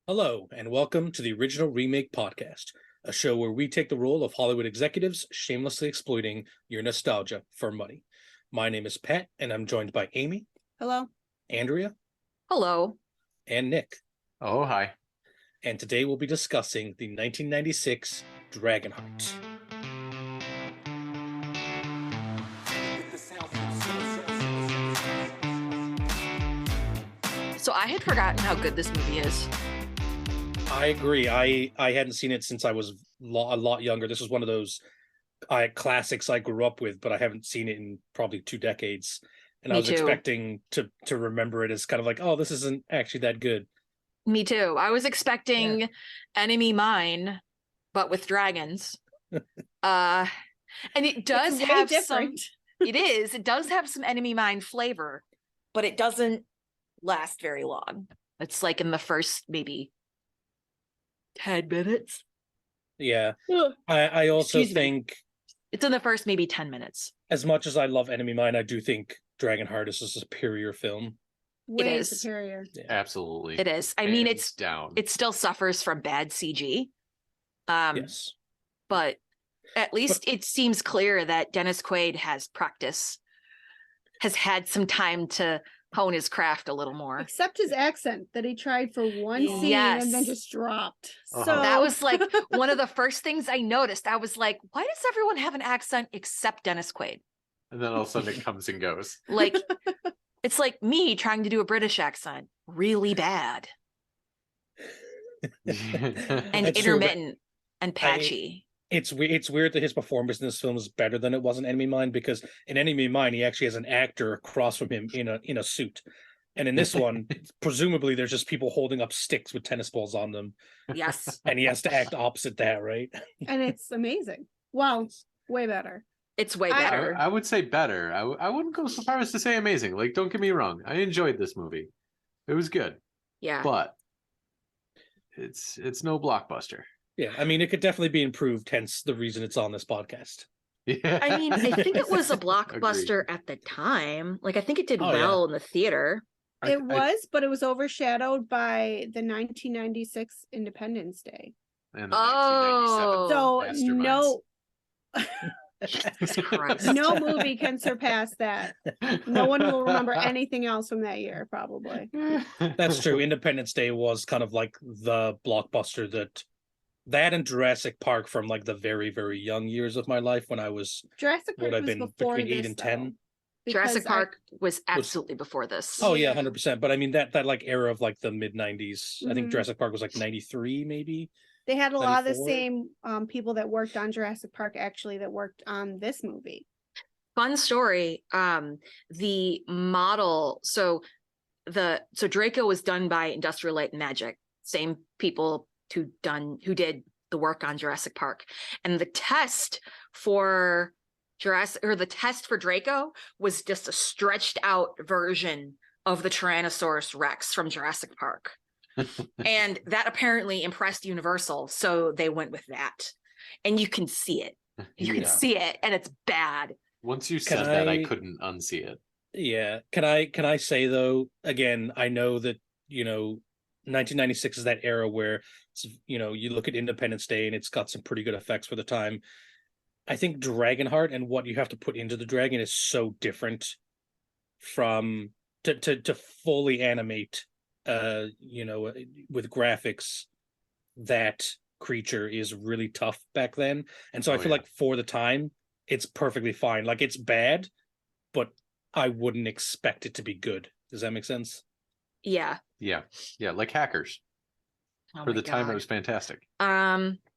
Hello, and welcome to the Original Remake Podcast, a show where we take the role of Hollywood executives shamelessly exploiting your nostalgia for money. My name is Pat, and I'm joined by Amy. Hello. Andrea. Hello. And Nick. Oh, hi. And today we'll be discussing the 1996 Dragonheart. So I had forgotten how good this movie is. I agree. I hadn't seen it since I was a lot younger. This was one of those classics I grew up with, but I haven't seen it in probably 2 decades. And I was expecting to remember it as kind of like, oh, this isn't actually that good. Me too. I was expecting Enemy Mine, but with dragons. And it does have different. It does have some Enemy Mine flavor, but it doesn't last very long. It's like in the first maybe 10 minutes. Yeah. I also think it's in the first maybe 10 minutes. As much as I love Enemy Mine, I do think Dragonheart is a superior film. Way superior. Yeah. Absolutely. It is. I mean, it's down. It still suffers from bad CG. Yes. But at least it seems clear that Dennis Quaid has had some time to hone his craft a little more. Except his accent that he tried for one scene and then just dropped. So that was like one of the first things I noticed. I was like, why does everyone have an accent except Dennis Quaid? And then all of a sudden it comes and goes. Like, it's like me trying to do a British accent. Really bad. And intermittent and patchy. It's weird that his performance in this film is better than it was in Enemy Mine, because in Enemy Mine he actually has an actor across from him in a suit, and in this one presumably there's just people holding up sticks with tennis balls on them. Yes. And he has to act opposite that, right? And it's amazing. Wow, way better. It's way better. I would say better. I wouldn't go so far as to say amazing. Like, don't get me wrong, I enjoyed this movie. It was good. Yeah. But it's no blockbuster. Yeah, I mean, it could definitely be improved, hence the reason it's on this podcast. Yeah. I mean, I think it was a blockbuster at the time. Like, I think it did well in the theater. But it was overshadowed by the 1996 Independence Day. And the 1997 so Jesus Christ. no movie can surpass that. No one will remember anything else from that year, probably. That's true. Independence Day was kind of like the blockbuster that and Jurassic Park from like the very, very young years of my life when I was Jurassic Park was before between 8 and 10. Jurassic Park was absolutely before this. Oh yeah, 100%. But I mean that like era of like the mid 90s. I think Jurassic Park was like 93 maybe. They had a lot of the same people that worked on Jurassic Park actually that worked on this movie. Fun story. The model, so Draco was done by Industrial Light and Magic, same people who did the work on Jurassic Park. And the test for Draco was just a stretched out version of the Tyrannosaurus Rex from Jurassic Park. And that apparently impressed Universal, so they went with that. And you can see it. You can see it, and it's bad. Once you said that, I couldn't unsee it. Yeah. Can I say though, again, I know that, 1996 is that era where, you look at Independence Day and it's got some pretty good effects for the time. I think Dragonheart and what you have to put into the dragon is so different from to fully animate with graphics. That creature is really tough back then, and so I feel like for the time it's perfectly fine. Like, it's bad, but I wouldn't expect it to be good. Does that make sense? Yeah, like Hackers. For the time, it was fantastic.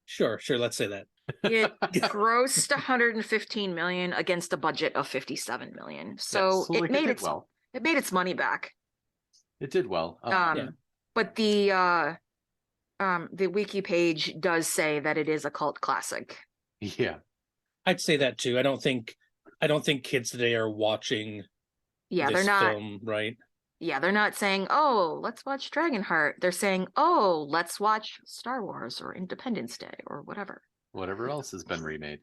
Sure, let's say that. It grossed 115 million against a budget of 57 million. So it made its money back. It did well. But the wiki page does say that it is a cult classic. Yeah. I'd say that too. I don't think kids today are watching they're not film, right? Yeah, they're not saying, "Oh, let's watch Dragonheart." They're saying, "Oh, let's watch Star Wars or Independence Day or whatever." Whatever else has been remade.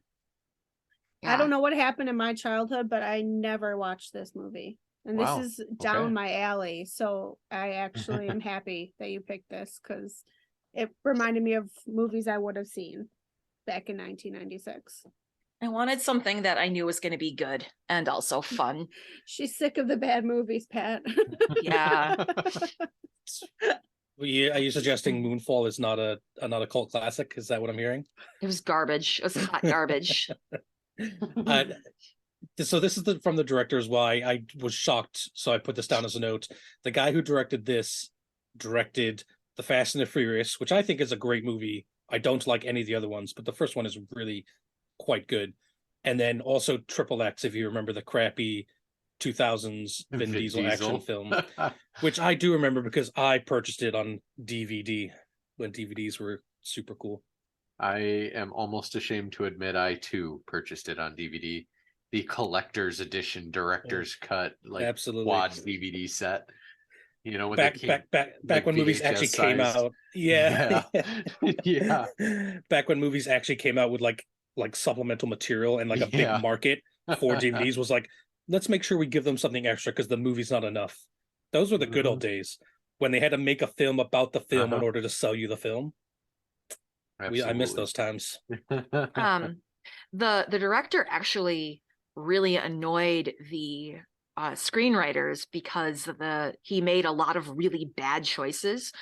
Yeah. I don't know what happened in my childhood, but I never watched this movie. And Wow, this is down okay. my alley. So I actually am happy that you picked this because it reminded me of movies I would have seen back in 1996. I wanted something that I knew was going to be good and also fun. She's sick of the bad movies, Pat. Yeah. Are you suggesting Moonfall is not a cult classic? Is that what I'm hearing? It was garbage. It was hot garbage. So this is from the director's why I was shocked. So I put this down as a note. The guy who directed this directed The Fast and the Furious, which I think is a great movie. I don't like any of the other ones, but the first one is really quite good. And then also Triple X, if you remember the crappy 2000s Vin Diesel action film, which I do remember because I purchased it on DVD when DVDs were super cool. I am almost ashamed to admit I too purchased it on DVD. The collector's edition director's cut, like Absolutely. quad DVD set. You know, when back they came, back when movies actually came out. Yeah. Yeah. Back when movies actually came out with like supplemental material and like a big market for DVDs was like, let's make sure we give them something extra because the movie's not enough. Those were the good old days when they had to make a film about the film in order to sell you the film. I miss those times. The director actually really annoyed the screenwriters because he made a lot of really bad choices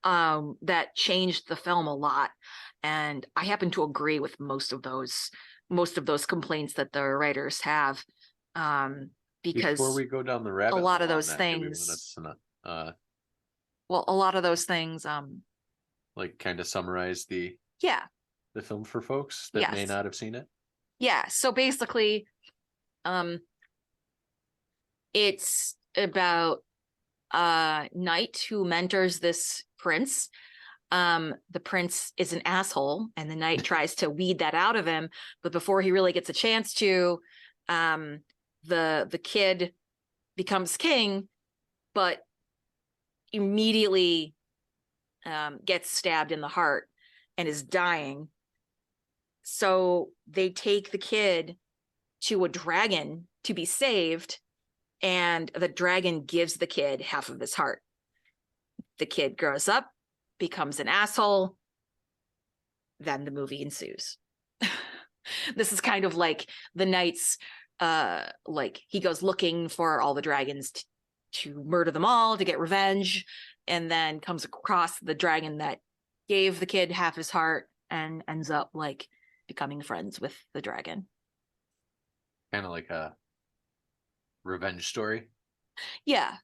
that changed the film a lot, and I happen to agree with most of those complaints that the writers have, because before we go down the rabbit a lot of hole those on that, things a lot of those things like kind of summarize the film for folks that may not have seen it. So basically it's about a knight who mentors this prince. The prince is an asshole, and the knight tries to weed that out of him. But before he really gets a chance to, the kid becomes king, but immediately gets stabbed in the heart and is dying. So they take the kid to a dragon to be saved, and the dragon gives the kid half of his heart. The kid grows up, becomes an asshole, then the movie ensues. This is kind of like the knight's like he goes looking for all the dragons to murder them all to get revenge, and then comes across the dragon that gave the kid half his heart and ends up like becoming friends with the dragon. Kind of like a revenge story. Yeah,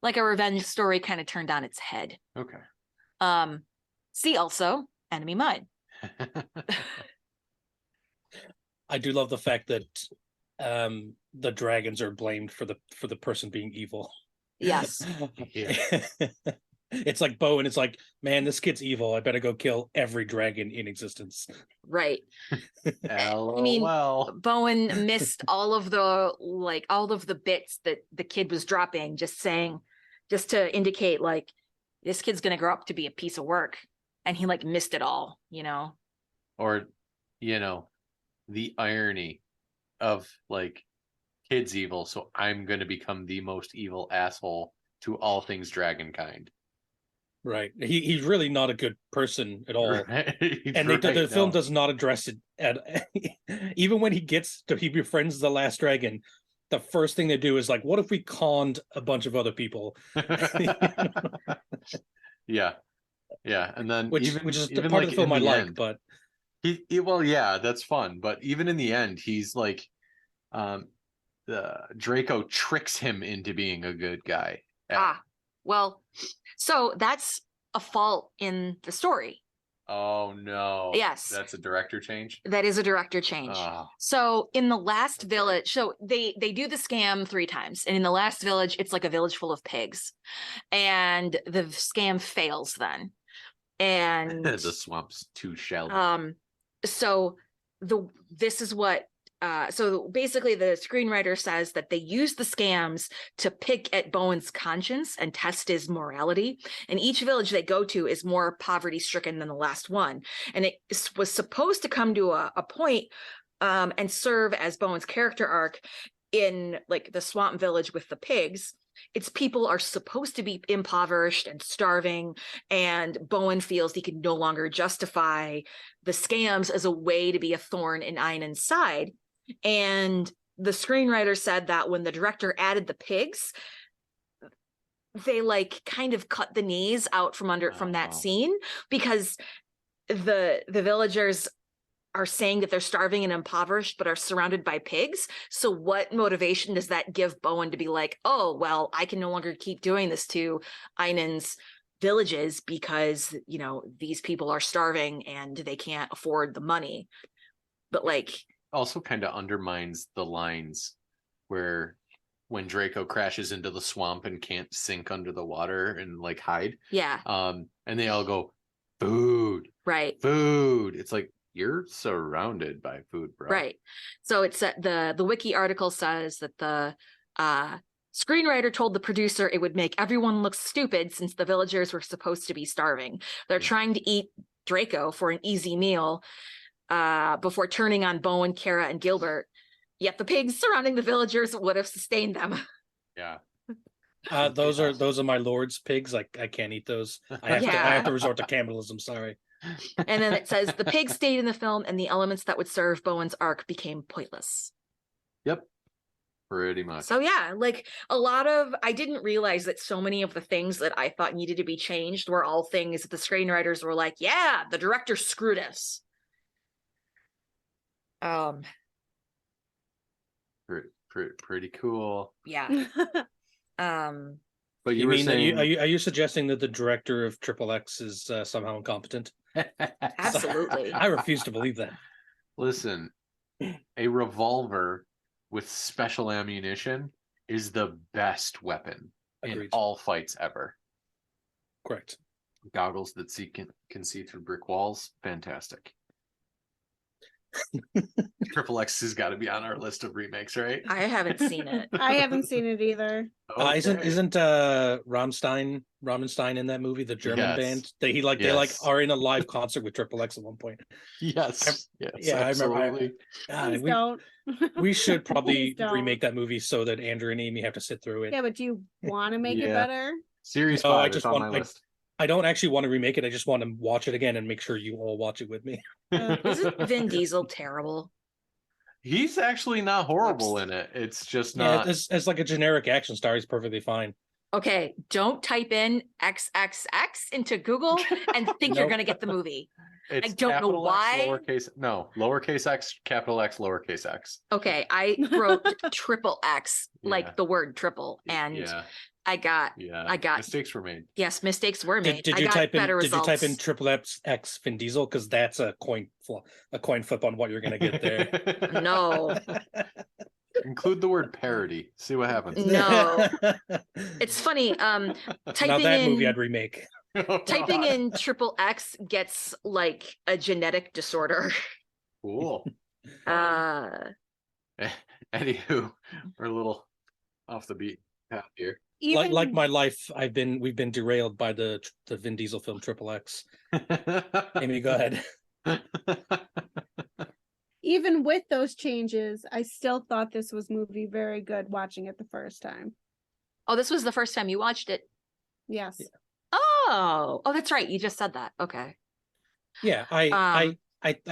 like a revenge story kind of turned on its head. Okay. See also Enemy Mine. I do love the fact that the dragons are blamed for the person being evil. Yes. Yeah. It's like Bowen. It's like, man, this kid's evil. I better go kill every dragon in existence. Right. LOL. I mean, Bowen missed all of the bits that the kid was dropping, just to indicate like this kid's gonna grow up to be a piece of work, and he like missed it all, you know. Or, you know, the irony of like kid's evil, so I'm gonna become the most evil asshole to all things dragonkind. Right. He's really not a good person at all. Right. And the film does not address it at even when he befriends the last dragon, the first thing they do is like, what if we conned a bunch of other people? Yeah. And then which is the part of the film I like, but well, yeah, that's fun. But even in the end, he's like Draco tricks him into being a good guy. Well, so that's a fault in the story. Oh no. Yes. That's a director change? That is a director change. So in the last village, so they do the scam 3 times. And in the last village, it's like a village full of pigs. And the scam fails then. And the swamp's too shallow. So this is what so basically the screenwriter says that they use the scams to pick at Bowen's conscience and test his morality. And each village they go to is more poverty stricken than the last one. And it was supposed to come to a point and serve as Bowen's character arc in like the swamp village with the pigs, its people are supposed to be impoverished and starving, and Bowen feels he can no longer justify the scams as a way to be a thorn in Einan's side. And the screenwriter said that when the director added the pigs, they like kind of cut the knees out from that scene, because the villagers are saying that they're starving and impoverished but are surrounded by pigs. So what motivation does that give Bowen to be like, oh well, I can no longer keep doing this to Einan's villages because, you know, these people are starving and they can't afford the money. But like, also kind of undermines the lines where when Draco crashes into the swamp and can't sink under the water and like hide. Yeah. And they all go, food. Right. Food. It's like, you're surrounded by food, bro. Right. So it's the wiki article says that the screenwriter told the producer it would make everyone look stupid since the villagers were supposed to be starving. They're trying to eat Draco for an easy meal before turning on Bowen, Kara, and Gilbert. Yet the pigs surrounding the villagers would have sustained them. Yeah. Those are my lord's pigs. I can't eat those. I have to resort to cannibalism. Sorry. And then it says the pigs stayed in the film, and the elements that would serve Bowen's arc became pointless. Yep. Pretty much. So yeah, like I didn't realize that so many of the things that I thought needed to be changed were all things that the screenwriters were like, yeah, the director screwed us. Pretty cool. Yeah. But you were mean saying... are you suggesting that the director of Triple X is somehow incompetent? Absolutely. I refuse to believe that. Listen, a revolver with special ammunition is the best weapon in all fights ever. Correct. Goggles that can see through brick walls, fantastic. Triple X has got to be on our list of remakes, right? I haven't seen it. I haven't seen it either. Okay. Isn't Rammstein in that movie, the German band? They are in a live concert with Triple X at one point. Yes. Absolutely. I remember. Don't. We should probably remake that movie so that Andrew and Amy have to sit through it. Yeah, but do you want to make it better? Series 5 is on my list. I don't actually want to remake it. I just want to watch it again and make sure you all watch it with me. Isn't Vin Diesel terrible? He's actually not horrible in it. It's just not. Yeah, as like a generic action star, he's perfectly fine. Okay, don't type in XXX into Google and think you're going to get the movie. It's I don't know why. Lowercase x, capital X, lowercase x. Okay, I wrote triple X, like the word triple, and I got mistakes were made. Yes, mistakes were made. Did you type in triple X Vin Diesel? Because that's a coin flip on what you're going to get there. No. Include the word parody. See what happens. No. It's funny. Now that movie I'd remake. Typing in triple X gets like a genetic disorder. Cool. Anywho, we're a little off the beat path here. Like my life, we've been derailed by the Vin Diesel film Triple X. Amy, go ahead. Even with those changes, I still thought this movie very good watching it the first time. Oh, this was the first time you watched it? Yes. Yeah. Oh, that's right. You just said that. Okay. Yeah, I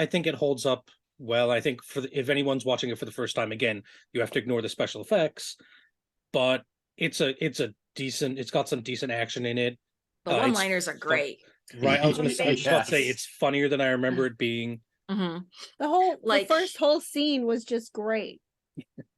think it holds up well. I think if anyone's watching it for the first time, again, you have to ignore the special effects, but it's got some decent action in it. The one-liners are great. Right. I was going to say, it's funnier than I remember it being. Mm-hmm. The first whole scene was just great.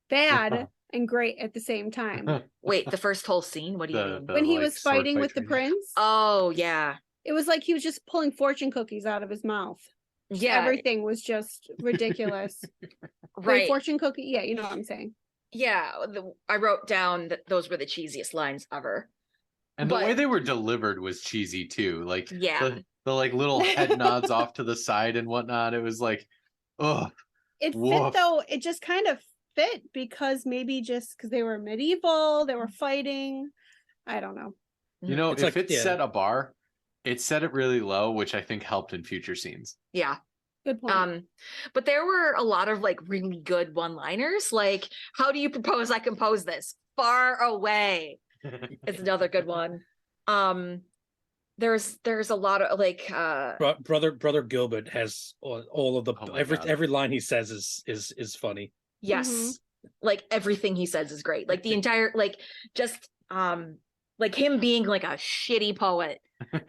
Bad and great at the same time. Wait, the first whole scene? What do you mean? When he was fighting with the prince? Oh, yeah. It was like he was just pulling fortune cookies out of his mouth. Yeah. Everything was just ridiculous. Right. Wait, fortune cookie? Yeah, you know what I'm saying. Yeah, I wrote down that those were the cheesiest lines ever. And the way they were delivered was cheesy too. Like, yeah. The like little head nods off to the side and whatnot. It was like, ugh. It fit though. It just kind of fit because maybe just because they were medieval, they were fighting. I don't know. You know, if it set a bar, it set it really low, which I think helped in future scenes. Yeah. Good point. But there were a lot of like really good one-liners. Like, how do you propose I compose this? Far away is another good one. There's a lot of like brother Gilbert has all of the Oh my every God. every line he says is funny. yes, like everything he says is great. Like the entire like just like him being like a shitty poet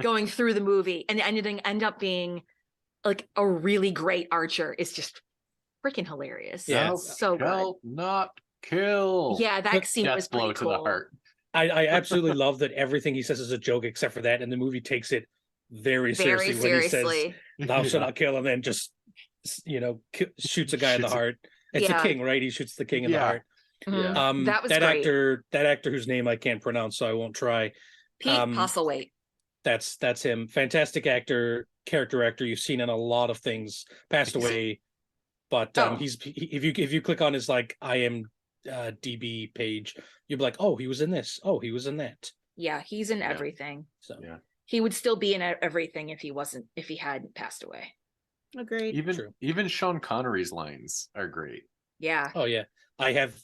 going through the movie and end up being like a really great archer is just freaking hilarious. Yeah. It's so good. Shall not kill. Yeah, that scene was Death blow pretty to cool. the heart. I absolutely love that everything he says is a joke except for that, and the movie takes it very seriously when he says "Thou shalt not kill," and then just shoots a guy in the heart. It's the king, right? He shoots the king in the heart. Yeah. That was great. That actor whose name I can't pronounce, so I won't try. Pete Postlethwaite. That's him. Fantastic actor, character actor. You've seen in a lot of things. Passed away, but if you click on his like IMDb page, you'll be like, oh, he was in this. Oh, he was in that. Yeah, he's in everything. So yeah, he would still be in everything if he hadn't passed away. Agreed. Even Sean Connery's lines are great. Yeah. Oh yeah. I have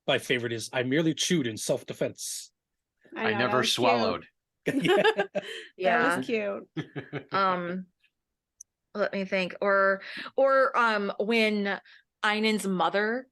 my favorite is I merely chewed in self-defense. I never swallowed. That Yeah. was cute. Let me think. Or when Einan's mother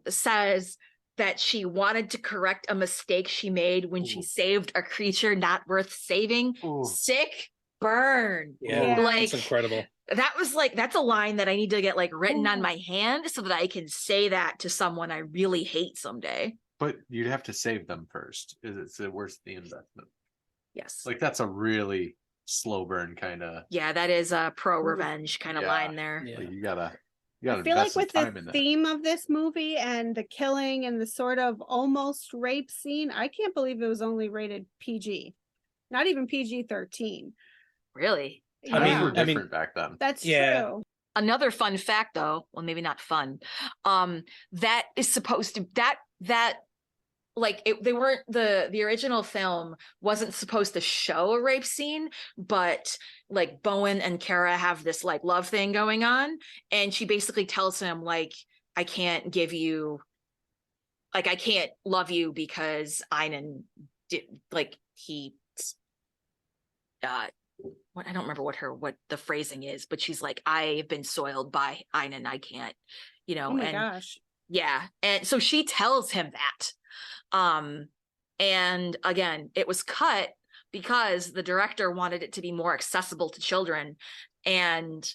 says that she wanted to correct a mistake she made when she saved a creature not worth saving. Ooh. Sick burn. Yeah, like that's incredible. That's a line that I need to get like written on my hand so that I can say that to someone I really hate someday. But you'd have to save them first. It's worth the investment. Yes. Like that's a really slow burn kind of. Yeah, that is a pro revenge kind of line there. Yeah. Like you gotta I feel like with the the theme of this movie and the killing and the sort of almost rape scene, I can't believe it was only rated PG, not even PG-13. Really? Times were different back then. That's true. Another fun fact, though, well, maybe not fun. That is supposed to they weren't the original film wasn't supposed to show a rape scene, but like Bowen and Kara have this like love thing going on, and she basically tells him like I can't love you because Einan did like he I don't remember what the phrasing is, but she's like, I've been soiled by Einan, I can't, Oh my gosh. Yeah. And so she tells him that. And again, it was cut because the director wanted it to be more accessible to children. And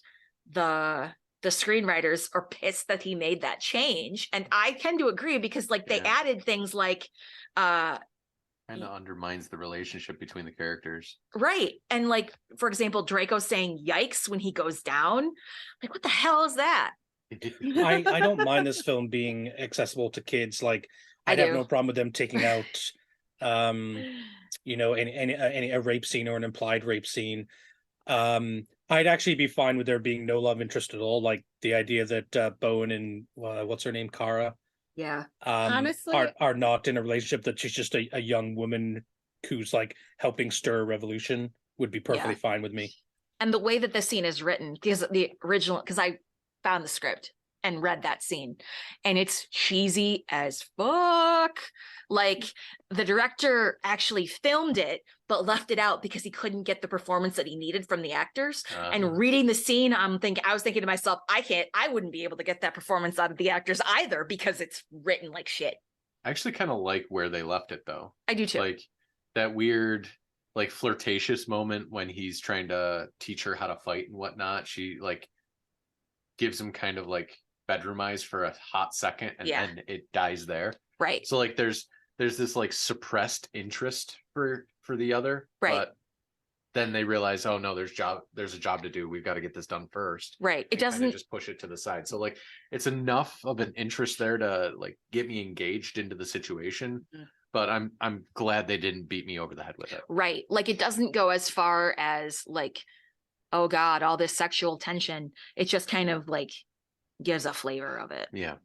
the screenwriters are pissed that he made that change. And I tend to agree because like they added things like kind of undermines the relationship between the characters. Right. And like, for example, Draco saying yikes when he goes down. Like, what the hell is that? I don't mind this film being accessible to kids. Like I have no problem with them taking out any a rape scene or an implied rape scene. I'd actually be fine with there being no love interest at all. Like the idea that Bowen and what's her name, Kara, honestly are not in a relationship, that she's just a young woman who's like helping stir a revolution would be perfectly fine with me. And the way that the scene is written, because I found the script and read that scene, and it's cheesy as fuck. Like the director actually filmed it but left it out because he couldn't get the performance that he needed from the actors. And reading the scene, I was thinking to myself, I wouldn't be able to get that performance out of the actors either because it's written like shit. I actually kind of like where they left it though. I do too. Like that weird like flirtatious moment when he's trying to teach her how to fight and whatnot. She like gives him kind of like bedroom eyes for a hot second, and then it dies there. Right. So like there's this like suppressed interest for the other. Right. But then they realize, oh no, there's a job to do. We've got to get this done first. Right. It doesn't just push it to the side. So like it's enough of an interest there to like get me engaged into the situation. But I'm glad they didn't beat me over the head with it. Right. Like it doesn't go as far as like, oh God, all this sexual tension. It just kind of like gives a flavor of it. Yeah.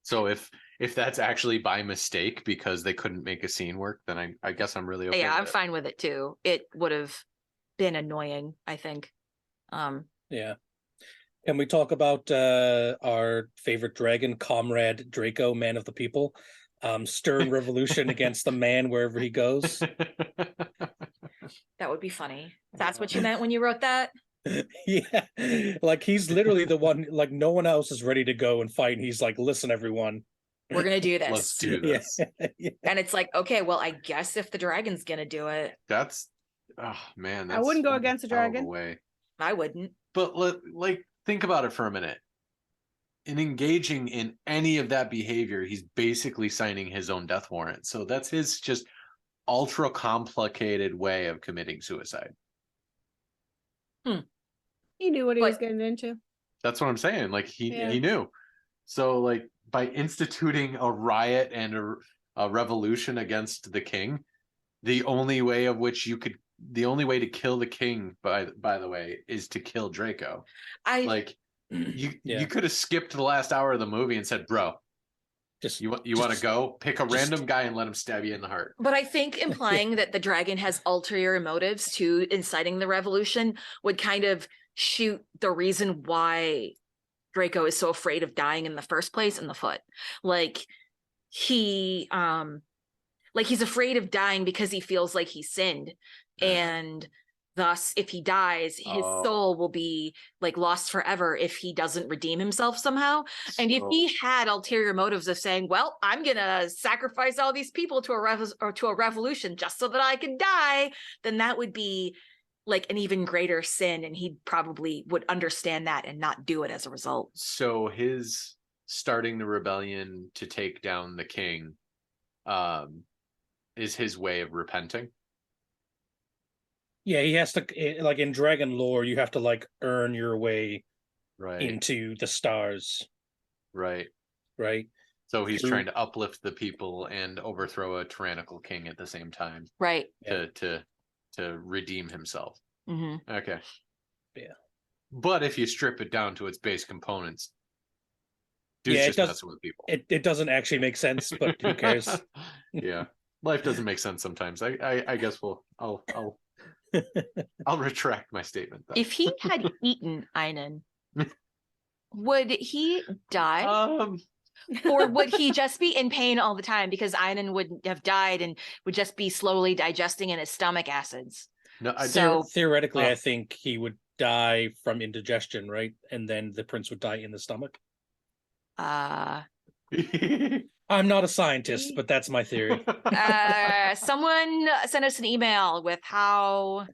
So if that's actually by mistake because they couldn't make a scene work, then I guess I'm really okay. Yeah, I'm fine with it too. It would have been annoying, I think. Yeah. Can we talk about our favorite dragon, Comrade Draco, Man of the People? Stern revolution against the man wherever he goes. That would be funny. That's what you meant when you wrote that? Yeah. Like he's literally the one, like no one else is ready to go and fight. And he's like, listen, everyone. We're going to do this. Let's do this. Yeah. And it's like, okay, well, I guess if the dragon's going to do it. That's, oh man. That's I wouldn't go one against a hell of dragon. way. I wouldn't. But like, think about it for a minute. In engaging in any of that behavior, he's basically signing his own death warrant. So that's his just ultra complicated way of committing suicide. He knew what he was getting into. That's what I'm saying. Like he knew. So like by instituting a riot and a revolution against the king, the only way to kill the king, by the way, is to kill Draco. You could have skipped the last hour of the movie and said, bro, you want to go pick a random guy and let him stab you in the heart. But I think implying that the dragon has ulterior motives to inciting the revolution would kind of shoot the reason why Draco is so afraid of dying in the first place in the foot. Like he's afraid of dying because he feels like he sinned, and thus if he dies, his soul will be like lost forever if he doesn't redeem himself somehow. And if he had ulterior motives of saying, well, I'm gonna sacrifice all these people to a revolution just so that I can die, then that would be like an even greater sin, and he probably would understand that and not do it as a result. So his starting the rebellion to take down the king is his way of repenting. Yeah, he has to, like in dragon lore, you have to like earn your way right into the stars. Right. So he's trying to uplift the people and overthrow a tyrannical king at the same time. Right. To redeem himself. Mm-hmm. Okay. Yeah. But if you strip it down to its base components, dude's just messing with people. It doesn't actually make sense, but who cares? Yeah. Life doesn't make sense sometimes. I guess I'll I'll retract my statement then. If he had eaten Einon, would he die? Or would he just be in pain all the time because Einon wouldn't have died and would just be slowly digesting in his stomach acids? No, theoretically, I think he would die from indigestion, right? And then the prince would die in the stomach. I'm not a scientist, but that's my theory. Someone sent us an email with how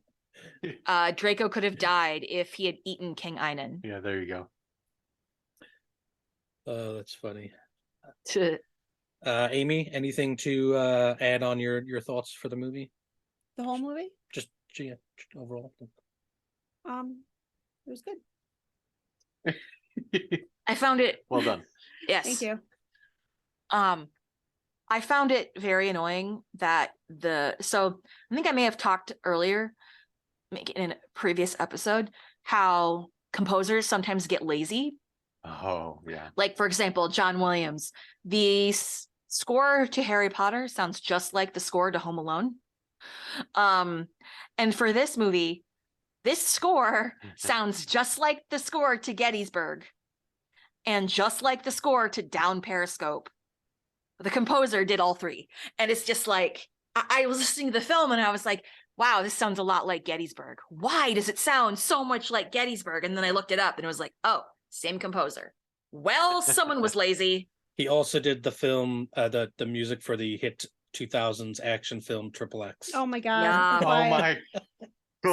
Draco could have died if he had eaten King Einon. Yeah, there you go. Oh, that's funny. Amy, anything to add on your thoughts for the movie? The whole movie? Just overall. It was good. I found it well done. Yes. Thank you. I found it very annoying that so I think I may have talked earlier in a previous episode how composers sometimes get lazy. Oh, yeah. Like, for example, John Williams, the score to Harry Potter sounds just like the score to Home Alone. And for this movie, this score sounds just like the score to Gettysburg and just like the score to Down Periscope. The composer did all three. And it's just like, I was listening to the film and I was like, wow, this sounds a lot like Gettysburg. Why does it sound so much like Gettysburg? And then I looked it up and it was like, oh, same composer. Well, someone was lazy. He also did the film, the music for the hit 2000s action film Triple X. Oh my god! Yeah. Oh my god!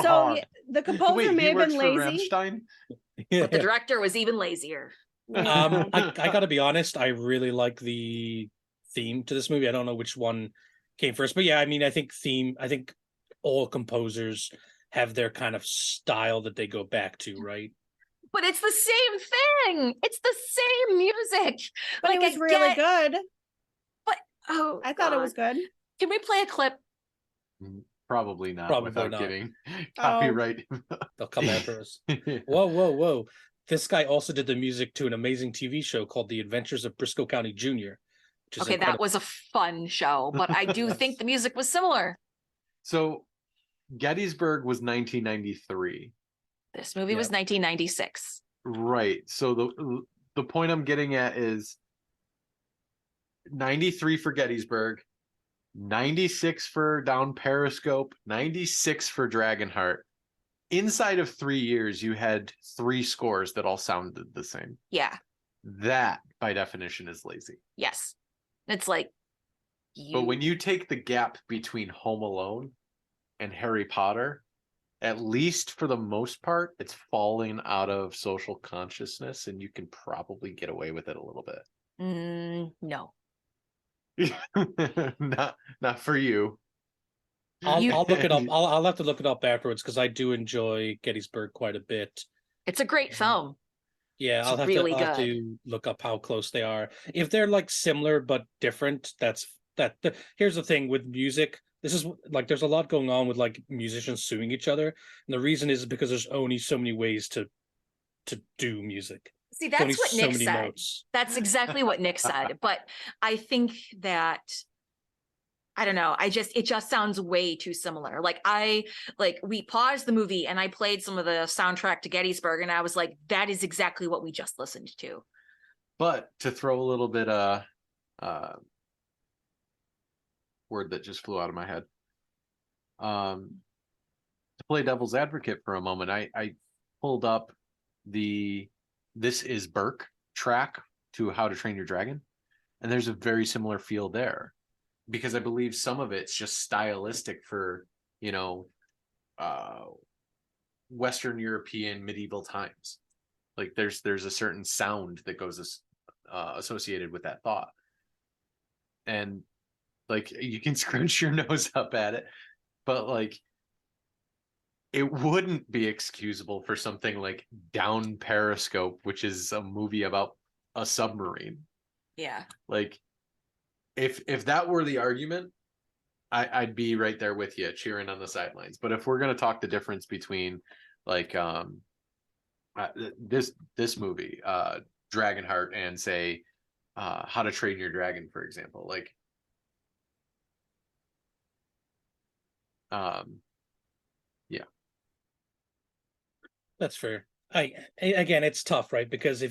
So the composer may have been lazy. But the director was even lazier. Yeah. I gotta be honest. I really like the theme to this movie. I don't know which one came first, but yeah, I mean, I think all composers have their kind of style that they go back to, right? But it's the same thing. It's the same music. But like, it was really good. But I thought it was good. Can we play a clip? Probably not. Probably without not. Getting copyright. They'll come after us. Whoa. This guy also did the music to an amazing TV show called The Adventures of Briscoe County Jr. Which is okay, incredible. that was a fun show, but I do think the music was similar. So Gettysburg was 1993. This movie was 1996. Right. So the point I'm getting at is 93 for Gettysburg, 96 for Down Periscope, 96 for Dragonheart. Inside of 3 years, you had 3 scores that all sounded the same. Yeah. That, by definition, is lazy. Yes. It's like But when you take the gap between Home Alone and Harry Potter, at least for the most part, it's falling out of social consciousness, and you can probably get away with it a little bit. No. not for you. I'll look it up. I'll have to look it up afterwards because I do enjoy Gettysburg quite a bit. It's a great film. Yeah, It's I'll have really to good. look up how close they are. If they're like similar but different, here's the thing with music. This is like there's a lot going on with like musicians suing each other, and the reason is because there's only so many ways to do music. See, that's what so Nick many said. notes. That's exactly what Nick said. But I think that I don't know. It just sounds way too similar. We paused the movie and I played some of the soundtrack to Gettysburg, and I was like, that is exactly what we just listened to. But to throw a little bit word that just flew out of my head. To play devil's advocate for a moment, I pulled up the This Is Burke track to How to Train Your Dragon, and there's a very similar feel there, because I believe some of it's just stylistic for, Western European medieval times. Like there's a certain sound that goes associated with that thought, and like you can scrunch your nose up at it, but like it wouldn't be excusable for something like Down Periscope, which is a movie about a submarine. Yeah. Like if that were the argument, I'd be right there with you cheering on the sidelines. But if we're going to talk the difference between like this movie, Dragonheart, and say How to Train Your Dragon, for example, like yeah, That's fair. Again, it's tough, right? Because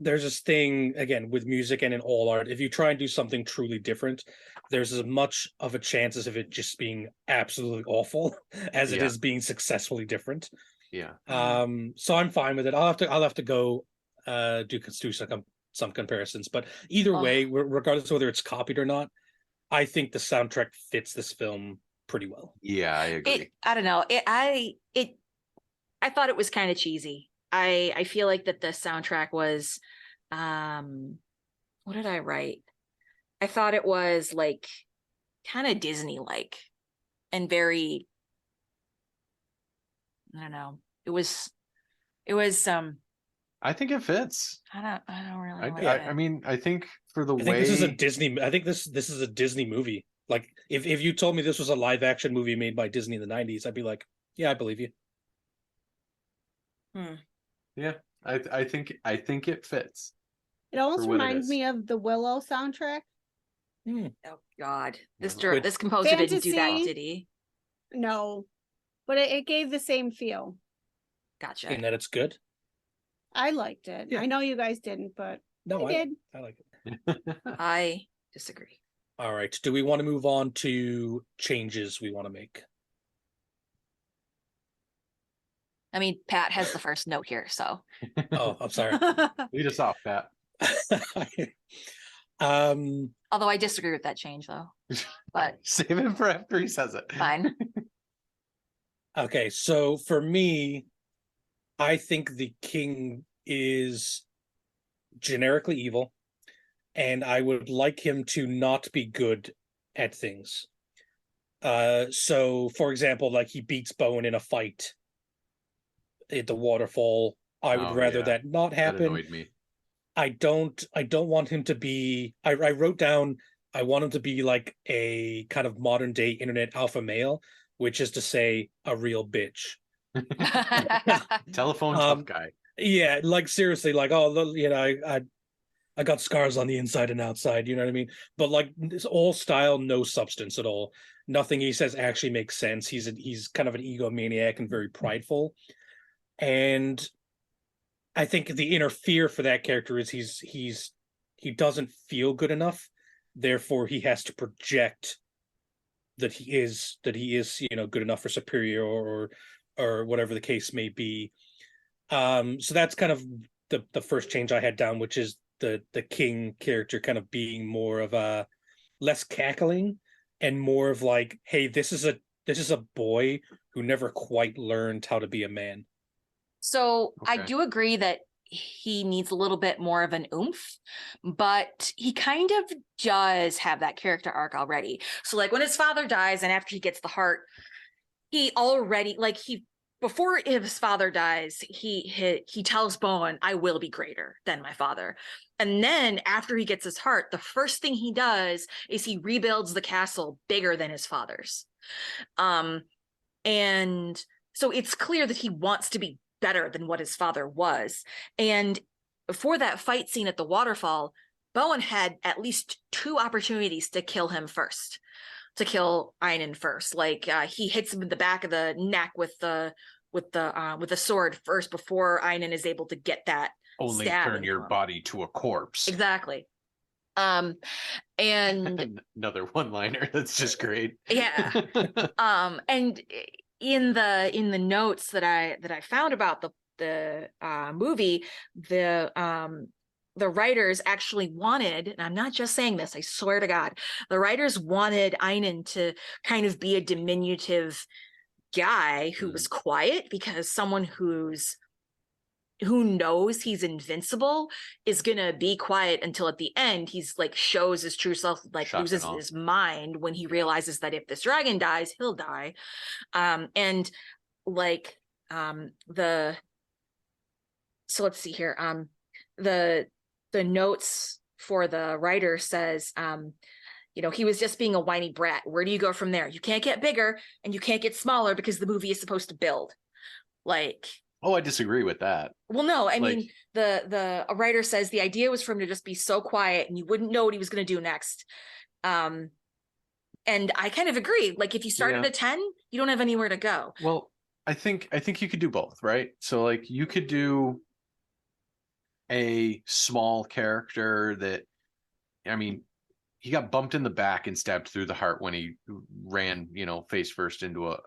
there's this thing again with music and in all art, if you try and do something truly different, there's as much of a chance as of it just being absolutely awful as it is being successfully different. Yeah. So I'm fine with it. I'll have to go do some comparisons, but either way, regardless of whether it's copied or not, I think the soundtrack fits this film pretty well. Yeah, I agree. I don't know. I thought it was kind of cheesy. I feel like that the soundtrack was what did I write? I thought it was like kind of Disney-like and very, I don't know. It was I think it fits. I don't really like I mean, I think for the I way think this is a Disney. I think this is a Disney movie. Like if you told me this was a live action movie made by Disney in the 90s, I'd be like, yeah, I believe you. Yeah, I think it fits. It almost for what it reminds is. me of the Willow soundtrack. Oh God, this Which- this composer didn't do that, Fantasy. did he? No, but it gave the same feel. Gotcha. In that it's good. I liked it. Yeah. I know you guys didn't, but No, I did. I like it. I disagree. All right. Do we want to move on to changes we want to make? I mean, Pat has the first note here, so Oh, I'm sorry. Lead us off, Pat. although I disagree with that change though. But Save it for after he says it. fine. Okay, so for me, I think the king is generically evil, and I would like him to not be good at things. So for example, like he beats Bowen in a fight at the waterfall. I would rather that not That happen. annoyed me. I don't want him to be I wrote down I want him to be like a kind of modern day internet alpha male, which is to say a real bitch. Telephone tough guy. Yeah, like seriously, like I got scars on the inside and outside, you know what I mean? But like it's all style, no substance at all. nothing he says actually makes sense. He's kind of an egomaniac and very prideful. And I think the inner fear for that character is he doesn't feel good enough, therefore he has to project that he is good enough or superior or whatever the case may be. So that's kind of the first change I had down, which is the king character kind of being more of a less cackling and more of like, hey, this is a boy who never quite learned how to be a man. So I Okay. do agree that he needs a little bit more of an oomph, but he kind of does have that character arc already. So like when his father dies and after he gets the heart, he already before his father dies, he tells Bowen, I will be greater than my father. And then after he gets his heart, the first thing he does is he rebuilds the castle bigger than his father's. And so it's clear that he wants to be better than what his father was. And for that fight scene at the waterfall, Bowen had at least 2 opportunities to kill him first, to kill Einon first. Like he hits him in the back of the neck with the sword first before Einon is able to get that Only stab turn into your him. body to a corpse. Exactly. And Another one-liner that's just great. yeah. And in the notes that I found about the movie, the writers actually wanted, and I'm not just saying this, I swear to God, the writers wanted Einon to kind of be a diminutive guy who was quiet, because someone who knows he's invincible is gonna be quiet until at the end he's like shows his true self, like loses his mind when he realizes that if this dragon dies, he'll die. And like so let's see here. The notes for the writer says, he was just being a whiny brat. Where do you go from there? You can't get bigger and you can't get smaller because the movie is supposed to build. Like, oh, I disagree with that. well, no, I mean, the writer says the idea was for him to just be so quiet and you wouldn't know what he was going to do next. And I kind of agree. Like, if you started at 10, you don't have anywhere to go. Well, I think you could do both, right? So like you could do a small character that, I mean, he got bumped in the back and stabbed through the heart when he ran, face first into a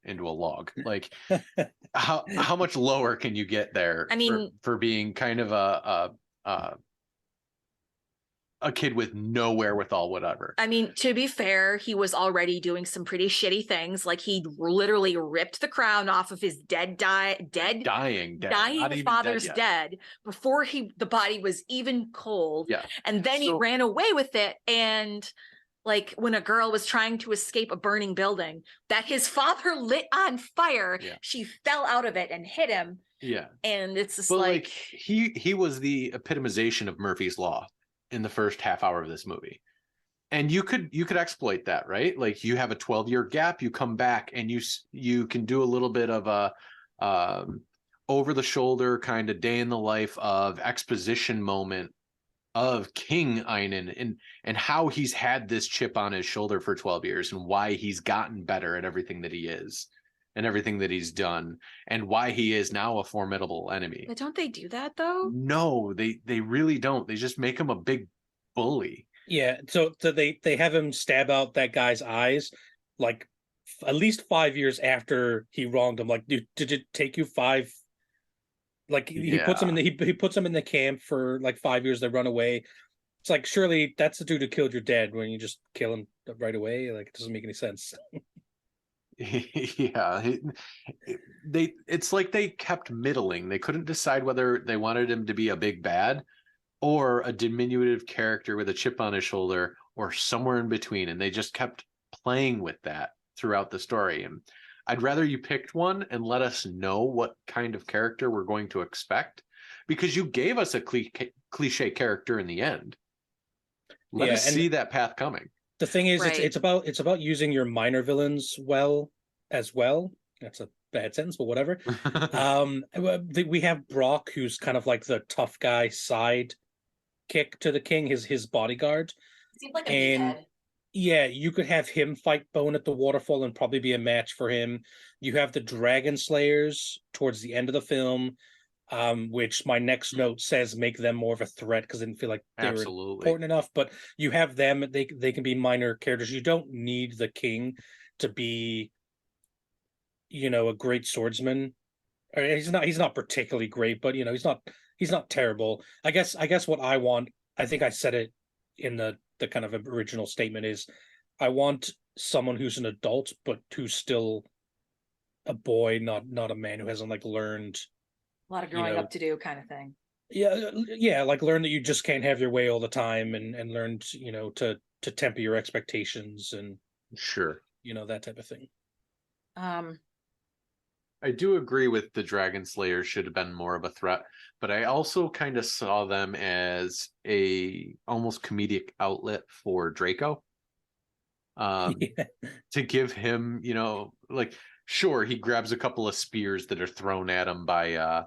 log. Like, how much lower can you get there? I mean, for being kind of a kid with no wherewithal, whatever. I mean, to be fair, he was already doing some pretty shitty things. Like he literally ripped the crown off of his dying father's dead before the body was even cold. Yeah. And then he ran away with it. And like when a girl was trying to escape a burning building that his father lit on fire, she fell out of it and hit him. Yeah. And it's just like he was the epitomization of Murphy's Law in the first half hour of this movie. And you could exploit that, right? Like you have a 12-year gap, you come back and you can do a little bit of a over the shoulder kind of day in the life of exposition moment of King Einon and how he's had this chip on his shoulder for 12 years and why he's gotten better at everything that he is and everything that he's done and why he is now a formidable enemy. But don't they do that though? No, they really don't. They just make him a big bully. Yeah, so they have him stab out that guy's eyes like at least 5 years after he wronged him. Like, dude, did it take you 5? Like he puts him in he puts him in the camp for like 5 years. They run away. It's like, surely that's the dude who killed your dad when you just kill him right away. Like, it doesn't make any sense. Yeah, it's like they kept middling. They couldn't decide whether they wanted him to be a big bad or a diminutive character with a chip on his shoulder or somewhere in between, and they just kept playing with that throughout the story. And I'd rather you picked one and let us know what kind of character we're going to expect, because you gave us a cliche character in the end. Let us see that path coming. The thing is, it's about using your minor villains well as well. That's a bad sentence, but whatever. We have Brock, who's kind of like the tough guy side kick to the king, his bodyguard. Seems like a meathead. Yeah, you could have him fight Bone at the waterfall and probably be a match for him. You have the Dragon Slayers towards the end of the film, which my next note says make them more of a threat because I didn't feel like they were Absolutely. important enough. But you have them; they can be minor characters. You don't need the king to be, a great swordsman. Or he's not particularly great, but he's not terrible. I guess what I want, I think I said it in the kind of original statement, is I want someone who's an adult but who's still a boy, not a man who hasn't like learned, A lot of you growing know up to do kind of thing. yeah, like learn that you just can't have your way all the time, and learn to temper your expectations, and Sure. that type of thing. I do agree with the Dragon Slayer should have been more of a threat, but I also kind of saw them as a almost comedic outlet for Draco. Yeah. To give him, like, sure, he grabs a couple of spears that are thrown at him by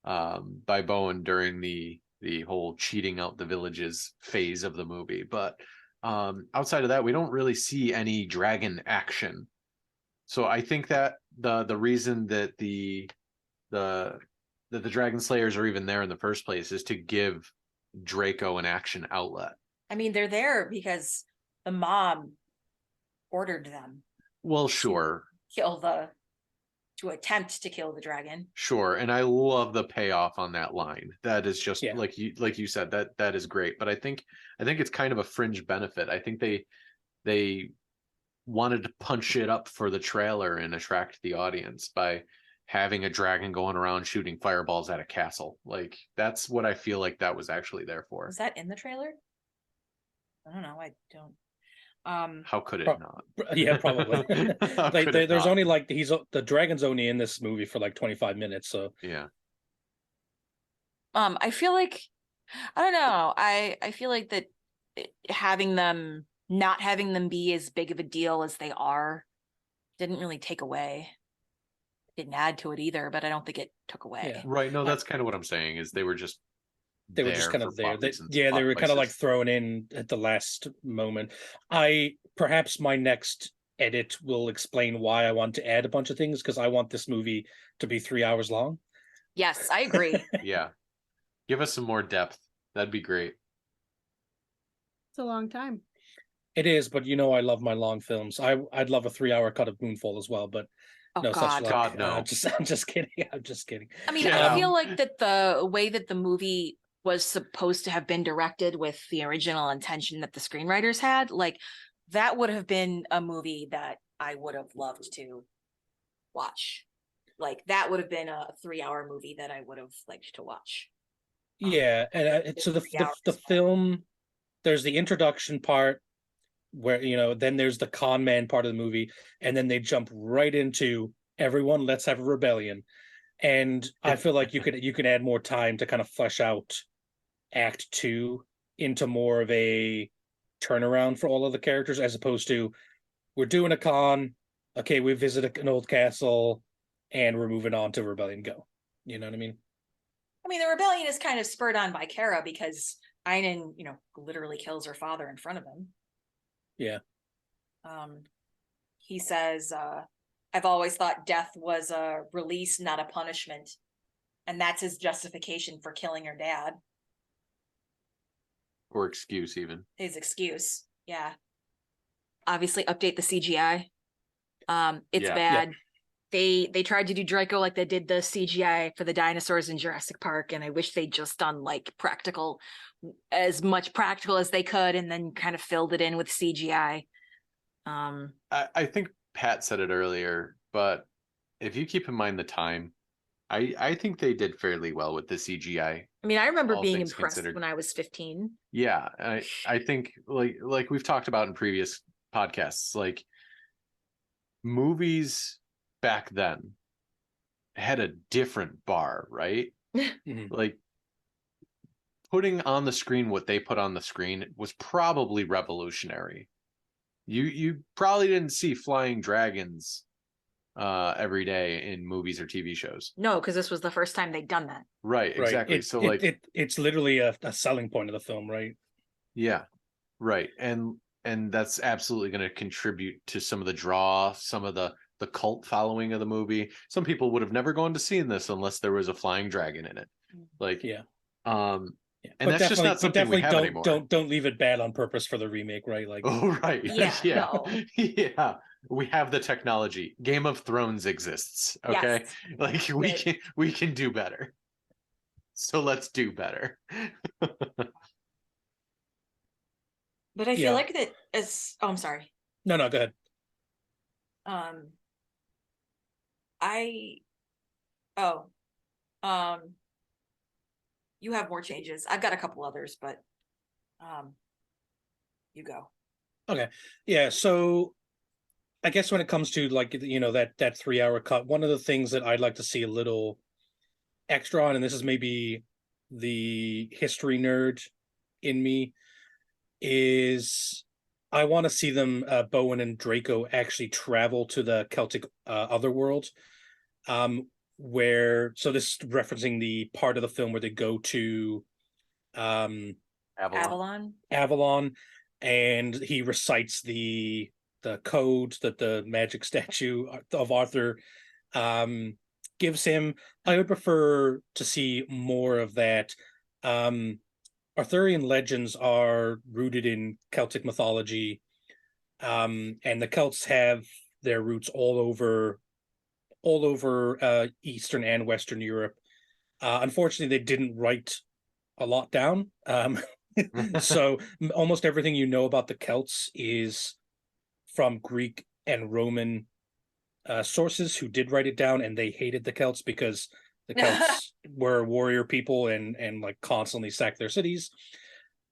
Bowen during the whole cheating out the villages phase of the movie, but outside of that, we don't really see any dragon action. So I think that the reason that the Dragon Slayers are even there in the first place is to give Draco an action outlet. I mean, they're there because the mom ordered them. Well, sure. To attempt to kill the dragon. Sure, and I love the payoff on that line. That is just like you said, that is great. But I think it's kind of a fringe benefit. I think they wanted to punch it up for the trailer and attract the audience by having a dragon going around shooting fireballs at a castle. Like, that's what I feel like that was actually there for. Was that in the trailer? I don't know. I don't. How could it not? Yeah, probably. There's only like the dragon's only in this movie for like 25 minutes, so yeah. I feel like, I don't know. I feel like that not having them be as big of a deal as they are didn't really take away. Didn't add to it either, but I don't think it took away. Yeah. Right. No, that's kind of what I'm saying, is they were just kind of there. They were kind of like thrown in at the last moment. Perhaps my next edit will explain why I want to add a bunch of things, because I want this movie to be 3 hours long. Yes, I agree. Yeah. Give us some more depth. That'd be great. It's a long time. It is, but I love my long films. I'd love a 3-hour cut of Moonfall as well, but no such luck. God, no. I'm just kidding. I'm just kidding. I mean, I feel like that the way that the movie was supposed to have been directed with the original intention that the screenwriters had, like, that would have been a movie that I would have loved to watch. Like, that would have been a 3-hour movie that I would have liked to watch. Yeah, and so the film, there's the introduction part where then there's the con man part of the movie, and then they jump right into everyone, let's have a rebellion. And I feel like you could add more time to kind of flesh out Act 2 into more of a turnaround for all of the characters, as opposed to, we're doing a con, okay, we visit an old castle, and we're moving on to rebellion, go. You know what I mean? I mean, the rebellion is kind of spurred on by Kara, because Einan, literally kills her father in front of him. Yeah. He says, I've always thought death was a release, not a punishment. And that's his justification for killing her dad. Or excuse, even. His excuse. Yeah. Obviously, update the CGI. It's bad. Yeah. They tried to do Draco like they did the CGI for the dinosaurs in Jurassic Park, and I wish they'd just done like as much practical as they could, and then kind of filled it in with CGI. I think Pat said it earlier, but if you keep in mind the time, I think they did fairly well with the CGI. I mean, I remember being impressed when I was 15. Yeah, I think like we've talked about in previous podcasts, like, movies back then had a different bar, right? Like, putting on the screen what they put on the screen was probably revolutionary. You probably didn't see flying dragons every day in movies or TV shows. No, because this was the first time they'd done that. Right, exactly. So it's literally a selling point of the film, right? Yeah, right. And and that's absolutely going to contribute to some of the draw, some of the cult following of the movie. Some people would have never gone to see this unless there was a flying dragon in it. Like, Yeah. And but that's just not something we have anymore. Don't leave it bad on purpose for the remake, right? Like, oh right, Yeah, yeah, no. yeah. We have the technology. Game of Thrones exists. Okay, Yes. like we can do better. So let's do better. But I Yeah. feel like that as I'm sorry. No, go ahead. You have more changes. I've got a couple others, but you go. Okay. Yeah, so I guess when it comes to like, you know, that 3-hour cut, one of the things that I'd like to see a little extra on, and this is maybe the history nerd in me, is I want to see them, Bowen and Draco, actually travel to the Celtic otherworld, where, so this is referencing the part of the film where they go to Avalon, and he recites the code that the magic statue of Arthur gives him. I would prefer to see more of that. Arthurian legends are rooted in Celtic mythology, and the Celts have their roots all over Eastern and Western Europe. Unfortunately, they didn't write a lot down. So almost everything you know about the Celts is from Greek and Roman sources who did write it down, and they hated the Celts because the Celts were warrior people and like constantly sacked their cities.